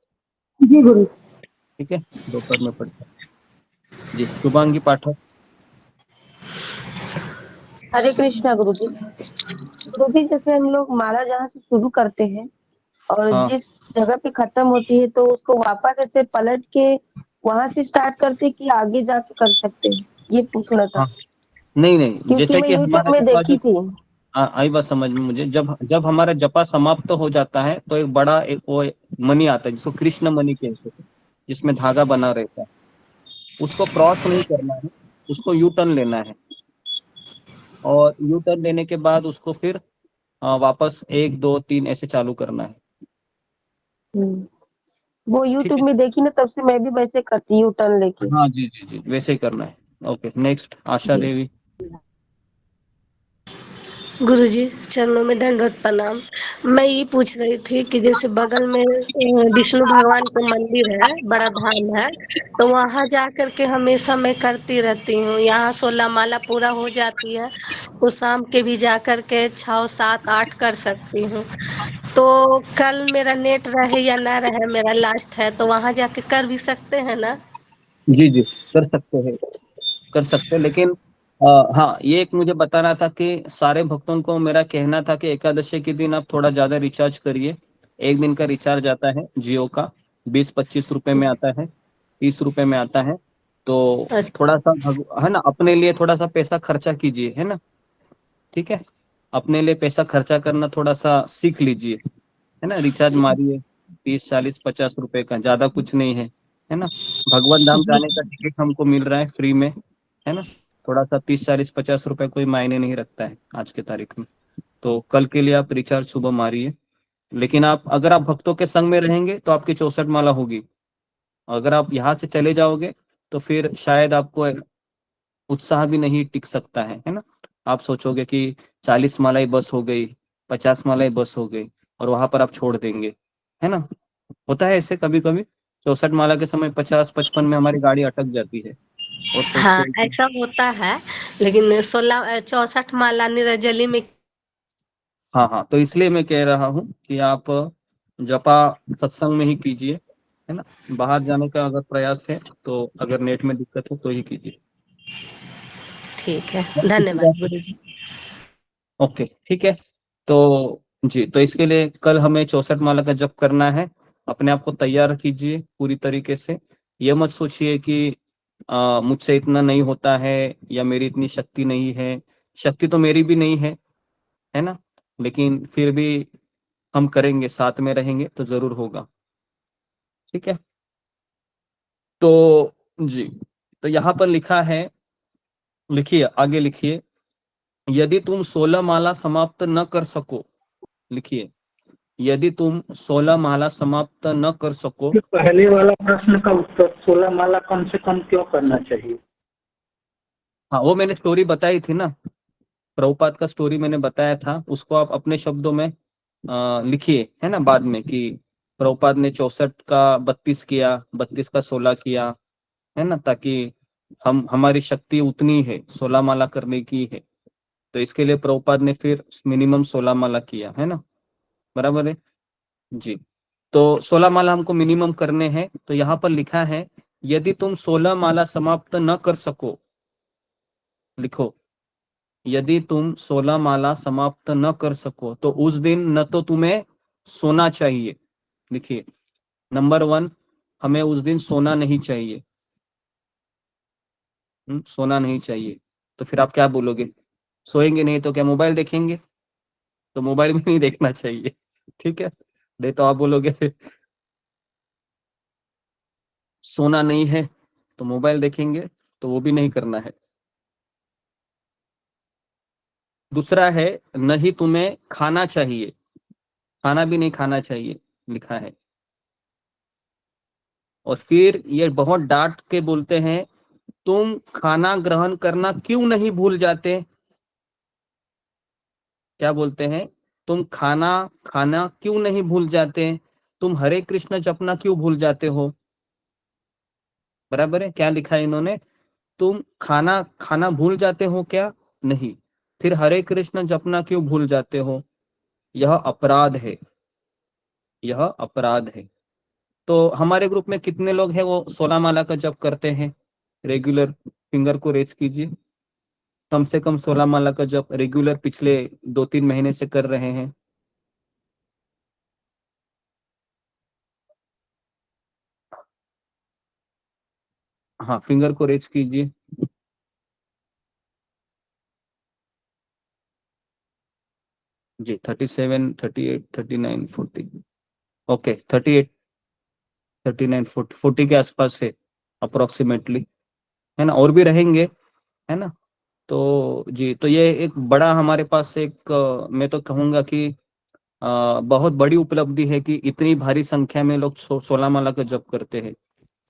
जी गुरु। ठीक है, दोपहर में पढ़ते हैं। जी, शुभांगी पाठक। हरे कृष्णा गुरु जी। गुरु जी, जैसे हम लोग माला जहाँ से शुरू करते हैं और हाँ जिस जगह पे खत्म होती है, तो उसको वापस ऐसे पलट के वहां से स्टार्ट करते कि आगे जाके कर सकते हैं, ये पूछना था, हाँ, नहीं नहीं, क्योंकि जैसे मैं कि यूट्यूब हमारा में जपा देखी जब, थी। आई बात समझ में मुझे, जब जब हमारा जपा समाप्त हो जाता है तो एक बड़ा एक वो मणि आता है, जिसको कृष्ण मणि कहते हैं, जिसमें धागा बना रहता है, उसको क्रॉस नहीं करना है, उसको यू टर्न लेना है, और यू टर्न लेने के बाद उसको फिर वापस 1 2 3 ऐसे चालू करना है। वो ठीक यूट्यूब है। में देखी ना, तब से मैं भी वैसे करती हूँ, टर्न लेके। हाँ जी जी जी, वैसे ही करना है। Okay, next Asha ji. देवी। गुरुजी, चरणों में दंडवत प्रणाम। मैं ये पूछ रही थी कि जैसे बगल में विष्णु भगवान का मंदिर है, बड़ा धाम है, तो वहां जा कर के हमेशा मैं करती रहती हूँ। यहाँ 16 माला पूरा हो जाती है, तो शाम के भी जा कर के 6 7 8 कर सकती हूँ। तो कल मेरा नेट रहे या ना रहे, मेरा लास्ट है, तो वहां जाके कर भी सकते हैं ना? जी जी, कर सकते हैं, कर सकते हैं, लेकिन हाँ, ये एक मुझे बताना था कि सारे भक्तों को मेरा कहना था कि एकादशी के दिन आप थोड़ा ज्यादा रिचार्ज करिए। 1 दिन का रिचार्ज आता है जियो का, 20-25 रुपए में आता है, 30 रुपए में आता है, तो थोड़ा सा है ना, अपने लिए थोड़ा सा पैसा खर्चा कीजिए, है ना। ठीक है, अपने लिए पैसा खर्चा करना थोड़ा सा सीख लीजिए, है ना, रिचार्ज मारिए, 30 40 50 रुपए का, ज्यादा कुछ नहीं है ना। भगवान धाम जाने का टिकट हमको मिल रहा है फ्री में, है ना, थोड़ा सा 30 40 50 रुपए कोई मायने नहीं रखता है आज के तारीख में। तो कल के लिए आप रिचार्ज सुबह मारिए, लेकिन आप अगर आप भक्तों के संग में रहेंगे तो आपकी 64 माला होगी। अगर आप यहाँ से चले जाओगे तो फिर शायद आपको उत्साह भी नहीं टिक सकता है ना। आप सोचोगे कि 40 मालाएं बस हो गई, 50 मालाएं बस हो गई, और वहां पर आप छोड़ देंगे, है ना। होता है ऐसे कभी कभी, 64 माला के समय 50-55 में हमारी गाड़ी अटक जाती है, और सोचते हाँ, हैं कि ऐसा होता है, लेकिन 64 माला निरजली में हाँ हाँ, तो इसलिए मैं कह रहा हूँ कि आप जपा सत्संग में ही कीजिए, है ना। बाहर जाने का अगर प्रयास है तो, अगर नेट में दिक्कत है तो ही कीजिए। ठीक है। और किसी धन्यवाद का गुरु जी। ओके, ठीक है। तो जी, तो इसके लिए कल हमें 64 माला का जप करना है। अपने आप को तैयार कीजिए पूरी तरीके से। ये मत सोचिए कि मुझसे इतना नहीं होता है, या मेरी इतनी शक्ति नहीं है। शक्ति तो मेरी भी नहीं है ना, लेकिन फिर भी हम करेंगे, साथ में रहेंगे तो जरूर होगा। ठीक है, तो जी, तो यहाँ पर लिखा है, लिखिए आगे लिखिए, यदि तुम 16 माला समाप्त न कर सको, लिखिए, यदि तुम 16 माला समाप्त न कर सको। जो पहले वाला प्रश्न का उत्तर 16 माला कम से कम क्यों करना चाहिए? हाँ, वो मैंने स्टोरी बताई थी ना, प्रभुपाद का स्टोरी मैंने बताया था, उसको आप अपने शब्दों में लिखिए, है ना, बाद में, कि प्रभुपाद ने 64 का 32 किया, 32 का 16 किया, है ना, ताकि हम हमारी शक्ति उतनी है 16 माला करने की है, तो इसके लिए प्रभुपाद ने फिर मिनिमम 16 माला किया, है ना, बराबर है जी। तो 16 माला हमको मिनिमम करने हैं। तो यहाँ पर लिखा है यदि तुम 16 माला समाप्त न कर सको, लिखो, यदि तुम 16 माला समाप्त न कर सको तो उस दिन न तो तुम्हें सोना चाहिए, लिखिए, नंबर 1, हमें उस दिन सोना नहीं चाहिए, सोना नहीं चाहिए। तो फिर आप क्या बोलोगे, सोएंगे नहीं तो क्या मोबाइल देखेंगे, तो मोबाइल भी नहीं देखना चाहिए, ठीक है। नहीं तो आप बोलोगे सोना नहीं है तो मोबाइल देखेंगे, तो वो भी नहीं करना है। दूसरा है नहीं तुम्हें खाना चाहिए, खाना भी नहीं खाना चाहिए, लिखा है। और फिर ये बहुत डांट के बोलते हैं तुम खाना ग्रहण करना क्यों नहीं भूल जाते, क्या बोलते हैं, तुम खाना खाना क्यों नहीं भूल जाते, तुम हरे कृष्ण जपना क्यों भूल जाते हो, बराबर है, क्या लिखा है इन्होंने, तुम खाना खाना भूल जाते हो क्या, नहीं, फिर हरे कृष्ण जपना क्यों भूल जाते हो, यह अपराध है, यह अपराध है। तो हमारे ग्रुप में कितने लोग हैं वो 16 माला का जप करते हैं रेगुलर, फिंगर को रेज कीजिए, कम से कम 16 माला का जप रेगुलर पिछले 2-3 महीने से कर रहे हैं। हाँ, फिंगर को रेज कीजिए। जी 37, 38, 39, 40, ओके 38, 39, 40 के आसपास है अप्रोक्सीमेटली, है ना, और भी रहेंगे, है ना। तो जी, तो ये एक बड़ा हमारे पास एक मैं तो कहूंगा कि बहुत बड़ी उपलब्धि है कि इतनी भारी संख्या में लोग 16 माला का जप करते हैं,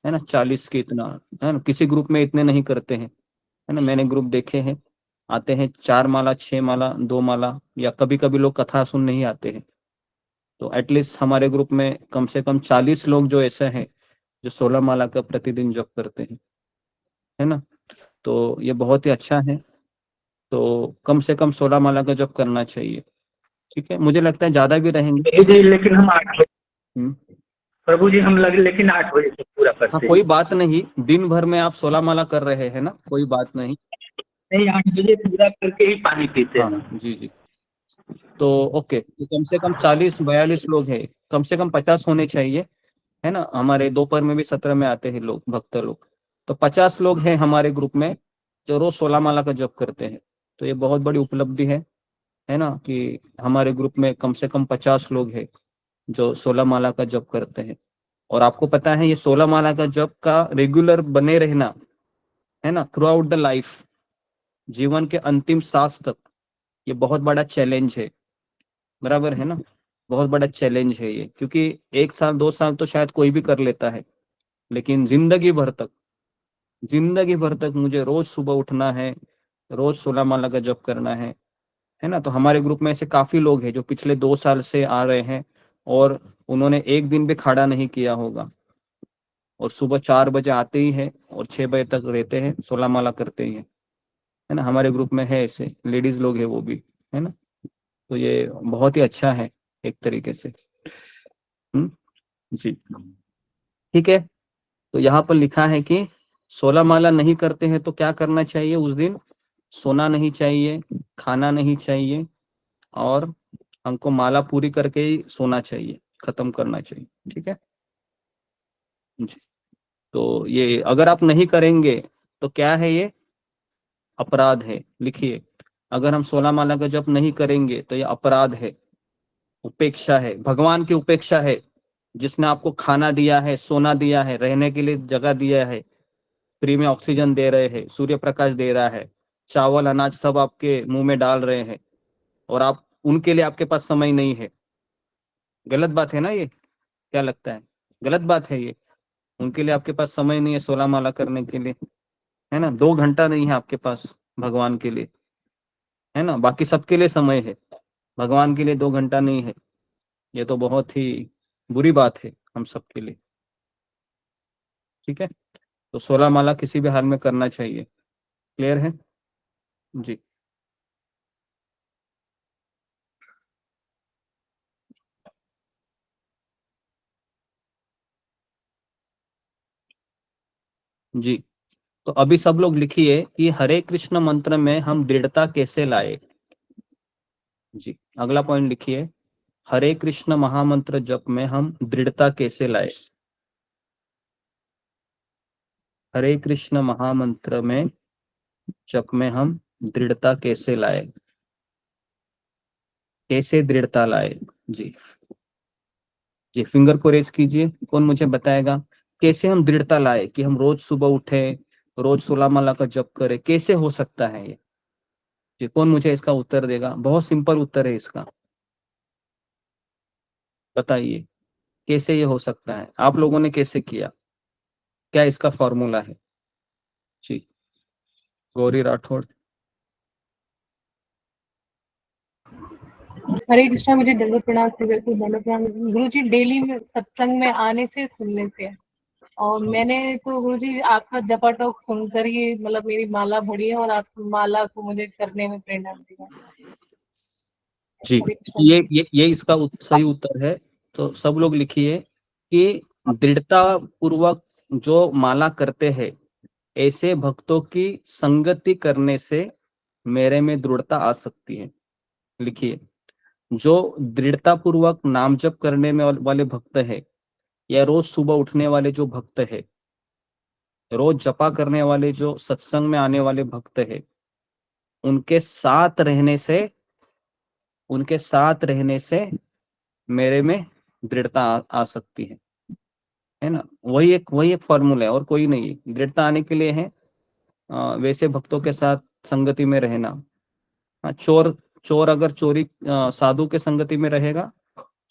है ना, 40 के इतना, है ना, किसी ग्रुप में इतने नहीं करते हैं, है ना, मैंने ग्रुप देखे हैं, आते हैं 4 माला, 6 माला, 2 माला, या कभी कभी लोग कथा सुनने ही आते हैं। तो एटलीस्ट हमारे ग्रुप में कम से कम 40 लोग जो ऐसे हैं जो 16 माला का प्रतिदिन जप करते हैं, है ना, तो ये बहुत ही अच्छा है। तो कम से कम 16 माला का जप करना चाहिए, ठीक है, मुझे लगता है ज्यादा भी रहेंगे। प्रभु जी लेकिन हम 8 बजे, हम्म। प्रभु जी हम लगे लेकिन 8 बजे से पूरा हाँ, करते कोई हैं। बात नहीं, दिन भर में आप 16 माला कर रहे हैं ना, कोई बात नहीं। नहीं, 8 बजे पूरा करके ही पानी पीते हाँ हैं। जी जी, तो ओके, तो कम से कम 40-42 लोग हैं, कम से कम 50 होने चाहिए, है ना, हमारे दोपहर में भी 17 में आते हैं लोग, भक्त लोग, तो 50 लोग हैं हमारे ग्रुप में जो रोज 16 माला का जप करते हैं। तो ये बहुत बड़ी उपलब्धि है ना, कि हमारे ग्रुप में कम से कम 50 लोग हैं जो 16 माला का जप करते हैं। और आपको पता है ये 16 माला का जप का रेगुलर बने रहना, है ना, थ्रू आउट द लाइफ, जीवन के अंतिम सांस तक, ये बहुत बड़ा चैलेंज है, बराबर है ना, बहुत बड़ा चैलेंज है ये, क्योंकि 1 साल 2 साल तो शायद कोई भी कर लेता है, लेकिन जिंदगी भर तक मुझे रोज सुबह उठना है, रोज 16 माला का जप करना है ना। तो हमारे ग्रुप में ऐसे काफी लोग हैं जो पिछले 2 साल से आ रहे हैं और उन्होंने एक दिन भी खड़ा नहीं किया होगा, और सुबह 4 बजे आते ही हैं और 6 बजे तक रहते हैं, 16 माला करते ही हैं, है ना, हमारे ग्रुप में है ऐसे लेडीज लोग हैं वो भी, है ना। तो ये बहुत ही अच्छा है एक तरीके से। जी, ठीक है। तो यहाँ पर लिखा है कि 16 माला नहीं करते हैं तो क्या करना चाहिए उस दिन, सोना नहीं चाहिए, खाना नहीं चाहिए, और हमको माला पूरी करके ही सोना चाहिए, खत्म करना चाहिए, ठीक है जी। तो ये अगर आप नहीं करेंगे तो क्या है, ये अपराध है, लिखिए, अगर हम 16 माला का जप नहीं करेंगे तो ये अपराध है, उपेक्षा है, भगवान की उपेक्षा है, जिसने आपको खाना दिया है, सोना दिया है, रहने के लिए जगह दिया है, फ्री में ऑक्सीजन दे रहे हैं, सूर्य प्रकाश दे रहा है, चावल अनाज सब आपके मुंह में डाल रहे हैं, और आप उनके लिए आपके पास समय नहीं है। गलत बात है ना ये, क्या लगता है, गलत बात है ये, उनके लिए आपके पास समय नहीं है 16 माला करने के लिए, है ना, 2 घंटा नहीं है आपके पास भगवान के लिए, है ना, बाकी सबके लिए समय है, भगवान के लिए 2 घंटा नहीं है, ये तो बहुत ही बुरी बात है हम सबके लिए, ठीक है। तो 16 माला किसी भी हाल में करना चाहिए। क्लियर है जी। जी, तो अभी सब लोग लिखिए कि हरे कृष्ण मंत्र में हम दृढ़ता कैसे लाए। जी, अगला पॉइंट लिखिए, हरे कृष्ण महामंत्र जप में हम दृढ़ता कैसे लाए। हरे कृष्ण महामंत्र में जप में हम दृढ़ता कैसे लाए, कैसे दृढ़ता लाए। जी जी, फिंगर को रेज कीजिए, कौन मुझे बताएगा कैसे हम दृढ़ता लाए कि हम रोज सुबह उठे, रोज 16 माला का जप करें, कैसे हो सकता है ये। जी, कौन मुझे इसका उत्तर देगा, बहुत सिंपल उत्तर है इसका, बताइए कैसे ये हो सकता है, आप लोगों ने कैसे किया, क्या इसका फॉर्मूला है। जी, गौरी राठौड़। हरे कृष्णा, मुझे दंडवत प्रणाम से बिल्कुल दंडवत प्रणाम। गुरु जी डेली में सत्संग में आने से सुनने से है। और मैंने तो गुरु जी आपका जपा टॉक सुनकर ही मतलब मेरी माला बढ़ी है और आप माला को मुझे करने में प्रेरणा दी है। जी, हरे कृष्णा ये इसका सही उत्तर है। तो सब लोग लिखिए कि दृढ़ता पूर्वक जो माला करते हैं, ऐसे भक्तों की संगति करने से मेरे में दृढ़ता आ सकती है। लिखिए, जो दृढ़ता पूर्वक नाम जप करने में वाले भक्त है, या रोज सुबह उठने वाले जो भक्त है, रोज जपा करने वाले जो सत्संग में आने वाले भक्त है, उनके साथ रहने से, उनके साथ रहने से मेरे में दृढ़ता आ सकती है ना। वही एक फॉर्मूला है और कोई नहीं है। दृढ़ता आने के लिए है वैसे भक्तों के साथ संगति में रहना। चोर चोर अगर चोरी साधु के संगति में रहेगा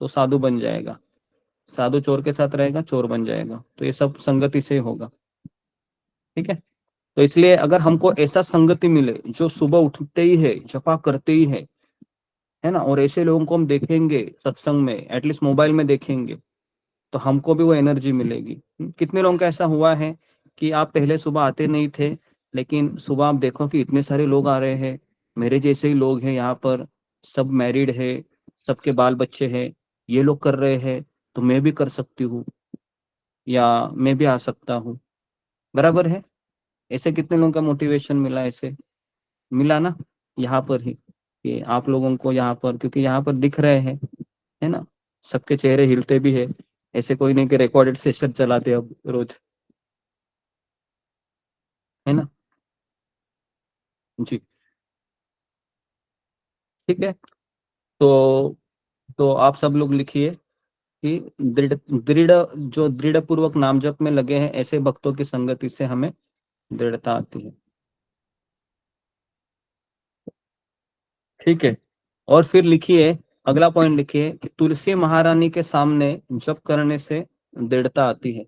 तो साधु बन जाएगा, साधु चोर के साथ रहेगा चोर बन जाएगा। तो ये सब संगति से होगा, ठीक है। तो इसलिए अगर हमको ऐसा संगति मिले जो सुबह उठते ही है, जपा करते ही है ना, और ऐसे लोगों को हम देखेंगे सत्संग में, एटलीस्ट मोबाइल में देखेंगे, तो हमको भी वो एनर्जी मिलेगी। कितने लोगों का ऐसा हुआ है कि आप पहले सुबह आते नहीं थे, लेकिन सुबह आप देखो कि इतने सारे लोग आ रहे हैं, मेरे जैसे ही लोग हैं यहाँ पर, सब मैरिड है, सबके बाल बच्चे हैं, ये लोग कर रहे हैं तो मैं भी कर सकती हूँ, या मैं भी आ सकता हूँ। बराबर है। ऐसे कितने लोगों का मोटिवेशन मिला, ऐसे मिला ना यहाँ पर ही, कि आप लोगों को यहाँ पर, क्योंकि यहाँ पर दिख रहे हैं, है ना, सबके चेहरे हिलते भी है। ऐसे कोई नहीं कि रिकॉर्डेड सेशन चलाते अब रोज, है ना। जी, ठीक है। तो आप सब लोग लिखिए कि दृढ़ दृढ़ जो दृढ़ पूर्वक नाम जप में लगे हैं, ऐसे भक्तों की संगति से हमें दृढ़ता आती है, ठीक है। और फिर लिखिए, अगला पॉइंट लिखिए कि तुलसी महारानी के सामने जप करने से दृढ़ता आती है।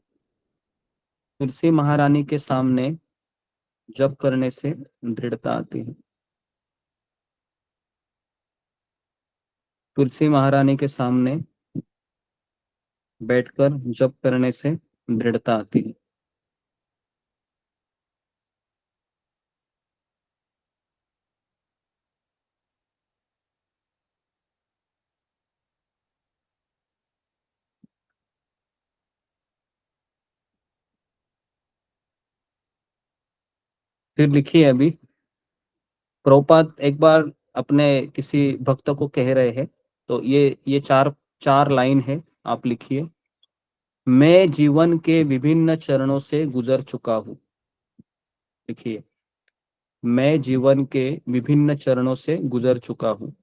तुलसी महारानी के सामने जप करने से दृढ़ता आती है। तुलसी महारानी के सामने बैठकर जप करने से दृढ़ता आती है। फिर लिखिए, अभी प्रभुपाद एक बार अपने किसी भक्त को कह रहे हैं, तो ये चार चार लाइन है, आप लिखिए। मैं जीवन के विभिन्न चरणों से गुजर चुका हूँ। लिखिए, मैं जीवन के विभिन्न चरणों से गुजर चुका हूँ।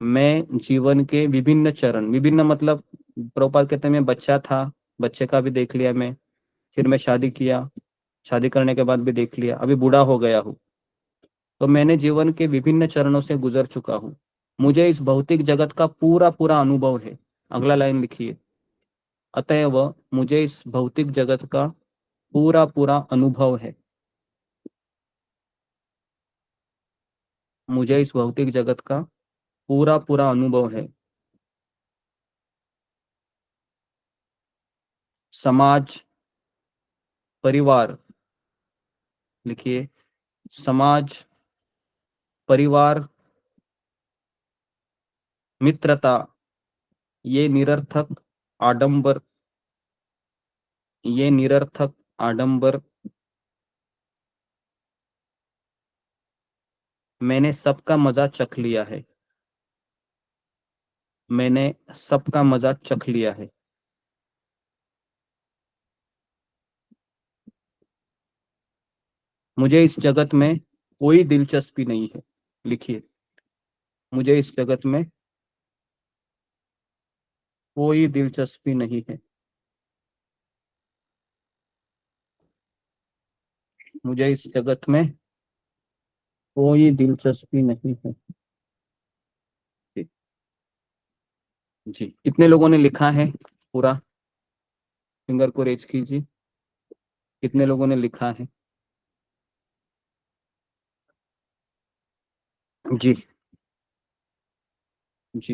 मैं जीवन के विभिन्न चरण, विभिन्न मतलब प्रभुपाद कहते हैं मैं बच्चा था, बच्चे का भी देख लिया मैं, फिर मैं शादी किया, शादी करने के बाद भी देख लिया, अभी बूढ़ा हो गया हूँ। तो मैंने जीवन के विभिन्न चरणों से गुजर चुका हूँ, मुझे इस भौतिक जगत का पूरा पूरा अनुभव है। अगला लाइन लिखिए, अतएव मुझे इस भौतिक जगत का पूरा पूरा अनुभव है। मुझे इस भौतिक जगत का पूरा पूरा अनुभव है। समाज, परिवार लिखिए, समाज, परिवार, मित्रता, ये निरर्थक आडंबर, ये निरर्थक आडंबर मैंने सबका मजा चख लिया है, मैंने सबका मजा चख लिया है। मुझे इस जगत में कोई दिलचस्पी नहीं है, लिखिए, मुझे इस जगत में कोई दिलचस्पी नहीं है, मुझे इस जगत में कोई दिलचस्पी नहीं है। जी जी, कितने लोगों ने लिखा है पूरा? फिंगर को रेज कीजिए, कितने लोगों ने लिखा है? जी जी,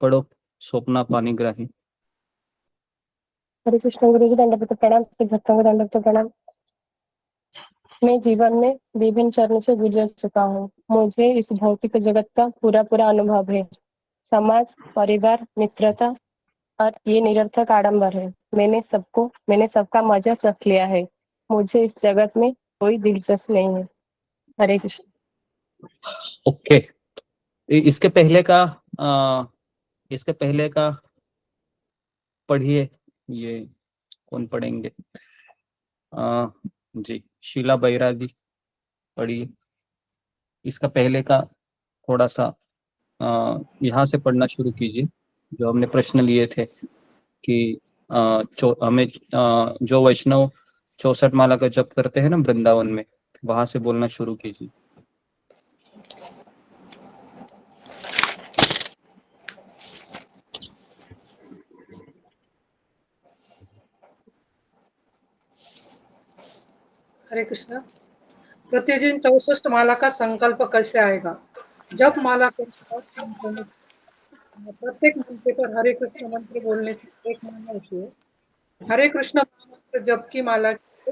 पढ़ो। स्वप्ना पानीग्राही। हरे कृष्ण गुरु जी, दंडवत प्रणाम। श्री भक्तों को दंडवत प्रणाम। मैं जीवन में विभिन्न चरणों से गुजर चुका हूँ। मुझे इस भौतिक जगत का पूरा पूरा अनुभव है। समाज, परिवार, मित्रता और ये निरर्थक आडंबर है। मैंने सबका मजा चख लिया है। मुझे इस जगत में कोई दिलचस्प नहीं है। हरे कृष्ण। ओके, इसके पहले का इसके पहले का पढ़िए। ये कौन पढ़ेंगे? जी, शीला बैरागी पढ़िए। इसका पहले का थोड़ा सा यहाँ से पढ़ना शुरू कीजिए, जो हमने प्रश्न लिए थे कि हमें जो वैष्णव 64 माला का जप करते हैं ना वृंदावन में, वहां से बोलना शुरू कीजिए। हरे कृष्णा। प्रतिदिन 64 माला का संकल्प कैसे आएगा? जब माला के साथ प्रत्येक मंत्र पर हरे कृष्ण मंत्र बोलने से एक माला होती है। हरे कृष्ण मंत्र जप की माला से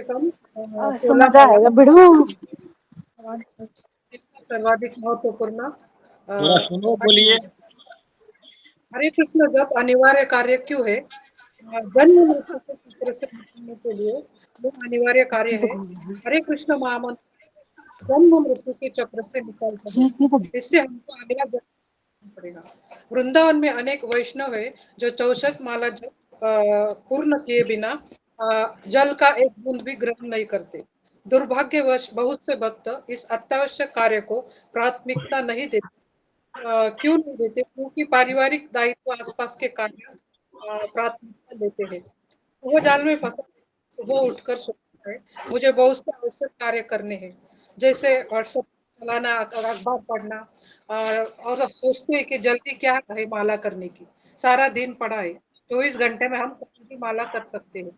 कम इसका 16 मजा माला आएगा बिड़ू। सर्वाधिक महत्वपूर्ण थोड़ा सुनो, बोलिए। हरे कृष्ण जप अनिवार्य कार्य क्यों है? जन्म मृत्यु के चक्र से निकलने के लिए यह अनिवार्य कार्य है। हरे कृष्ण महामंत्र जन्म मृत्यु के चक्र से निकलता है। इससे हमको अगला जन्म पड़ेगा। वृंदावन में अनेक वैष्णव है जो 64 माला जप पूर्ण किए बिना जल का एक बूंद भी ग्रहण नहीं करते। दुर्भाग्यवश बहुत से भक्त इस अत्यावश्यक कार्य को प्राथमिकता नहीं देते। क्यों नहीं देते? क्योंकि पारिवारिक दायित्व आसपास के कार्य प्राथमिकता लेते हैं। वो जाल में फंसा है। सुबह उठकर सोचता है मुझे बहुत से आवश्यक कार्य करने हैं, जैसे व्हाट्सएप चलाना, अखबार पढ़ना, और सोचते हैं कि जल्दी क्या है माला करने की। सारा दिन पड़ा है, 24 घंटे में हम कभी भी माला कर सकते हैं।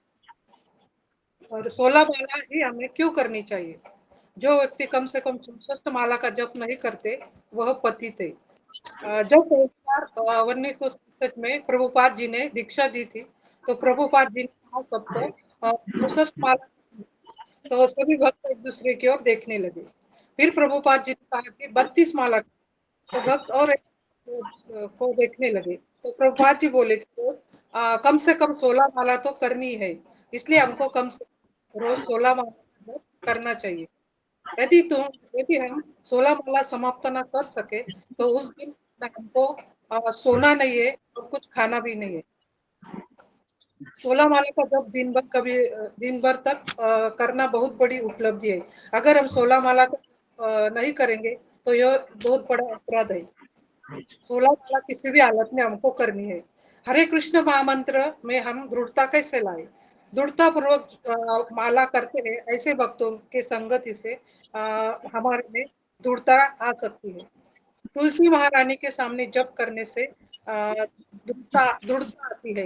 और 16 माला ही हमें क्यों करनी चाहिए? जो व्यक्ति कम से कम 64 माला का जप नहीं करते वह पतित है। जब एक बार 1967 में प्रभुपाद जी ने दीक्षा दी थी, तो प्रभुपाद जी ने कहा सबको 64 माला, तो सभी भक्त एक दूसरे की ओर देखने लगे। फिर प्रभुपाद जी ने कहा कि 32 माला, तो भक्त और एक को देखने लगे। तो प्रभुपाद जी बोले कि कम से कम 16 माला तो करनी है, इसलिए हमको कम से कम रोज 16 माला करना चाहिए। यदि हम 16 माला समाप्त ना कर सके तो उस दिन हमको सोना नहीं है और कुछ खाना भी नहीं है। 16 माला का जब दिन भर तक करना बहुत बड़ी उपलब्धि है। अगर हम 16 माला का नहीं करेंगे तो यह बहुत बड़ा अपराध है। 16 माला किसी भी हालत में हमको करनी है। हरे कृष्ण महामंत्र में हम दृढ़ता कैसे लाए? दृढ़ता पूर्वक माला करते हैं ऐसे भक्तों के संगति से हमारे में दृढ़ता आ सकती है। तुलसी महारानी के सामने जप करने से दृढ़ता आती है।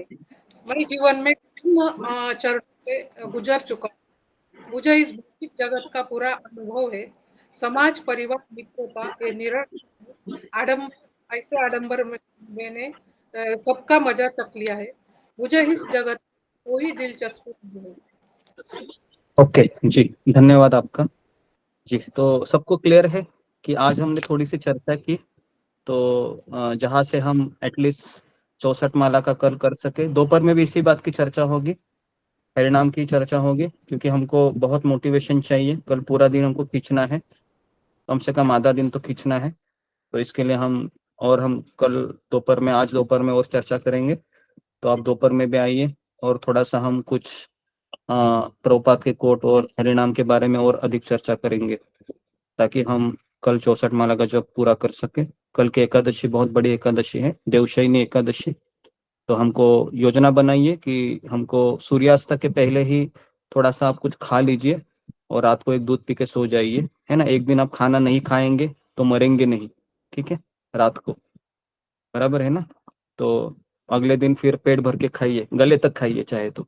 मैं जीवन में विभिन्न चरणों से गुजर चुका हूँ। मुझे इस भौतिक जगत का पूरा अनुभव है। समाज, परिवार, मित्रता, ये निरंतर आडंबर, ऐसे आडंबर में मैंने सबका मजा चख लिया है। मुझे इस जगत कोई दिलचस्पी नहीं है। ओके जी, धन्यवाद आपका। जी, तो सबको क्लियर है कि आज हमने थोड़ी सी चर्चा की, तो जहाँ से हम एटलीस्ट 64 माला का कर सके। दोपहर में भी इसी बात की चर्चा होगी, हरिनाम की चर्चा होगी, क्योंकि हमको बहुत मोटिवेशन चाहिए। कल पूरा दिन हमको खींचना है, कम से कम आधा दिन तो खींचना है। तो इसके लिए हम कल दोपहर में, आज दोपहर में और चर्चा करेंगे। तो आप दोपहर में भी आइए और थोड़ा सा हम कुछ प्रभुपाद के कोट और हरिनाम के बारे में और अधिक चर्चा करेंगे, ताकि हम कल 64 माला का जप पूरा कर सके। कल की एकादशी बहुत बड़ी एकादशी है, देवशयनी एकादशी। तो हमको योजना बनाइए कि हमको सूर्यास्त के पहले ही थोड़ा सा आप कुछ खा लीजिए और रात को एक दूध पी के सो जाइए, है ना। एक दिन आप खाना नहीं खाएंगे तो मरेंगे नहीं, ठीक है, रात को, बराबर है ना। तो अगले दिन फिर पेट भर के खाइए, गले तक खाइए चाहे तो,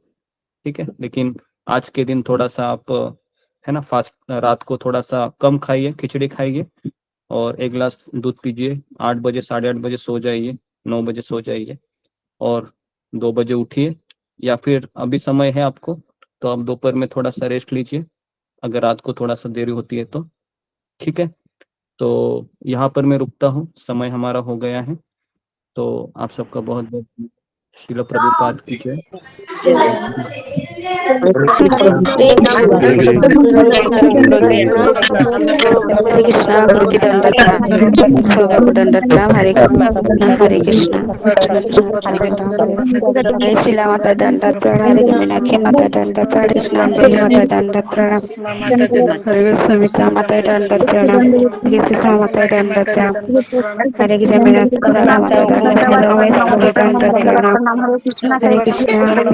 ठीक है। लेकिन आज के दिन थोड़ा सा आप, है ना, फास्ट, रात को थोड़ा सा कम खाइए, खिचड़ी खाइए और एक गिलास दूध पीजिए। 8 बजे, 8:30 बजे सो जाइए, 9 बजे सो जाइए और 2 बजे उठिए। या फिर अभी समय है आपको, तो आप दोपहर में थोड़ा सा रेस्ट लीजिए, अगर रात को थोड़ा सा देरी होती है तो, ठीक है। तो यहाँ पर मैं रुकता हूँ, समय हमारा हो गया है। तो आप सबका बहुत बहुत श्रील प्रभुपाद की जय। हरे कृष्णा। हरे कृष्णा गुरुजी दंडवत प्रणाम, सौम्य को दंडवत प्रणाम। हरे कृष्णा हरे शीला माता दंडवत प्रणाम। हरे मीनाक्षी माता दंडवत प्रणाम। हरे कृष्ण अंजलि माता दंडवत प्रणाम। हरे सुमित्रा माता दंडवत प्रणाम। हरे सुषमा माता दंडवत प्रणाम। हरे कृष्ण मीनाक्षी माता दंडवत प्रणाम। हरे दंडवत प्रणाम। हरे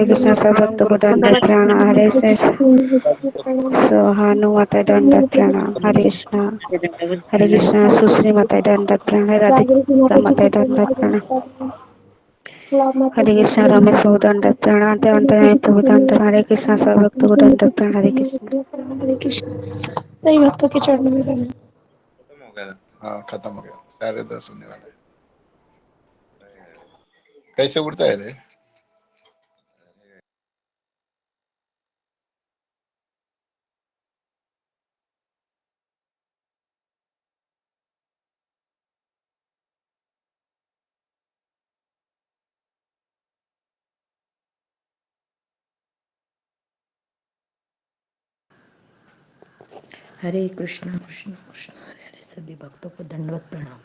कृष्ण सब भक्तों को दंडवत प्रणाम। हरे सोहानु माता दंडवत प्रणाम। हरे कृष्णा सुश्री माता दंडवत प्रणाम। हरे राधिका माता दंडवत प्रणाम। हरे कृष्णा रमेश प्रभु दंडवत प्रणाम। प्रभु दंडवत। हरे कृष्णा सब भक्तों को दंडवत प्रणाम। हरे कृष्ण सही भक्तों के चरणों में प्रणाम। खत्म हो गया। हाँ खत्म हो गया, 10:30 होने वाला है। कैसे उड़ता है रे? हरे कृष्णा कृष्ण कृष्ण हरे हरे। सभी भक्तों को दंडवत प्रणाम।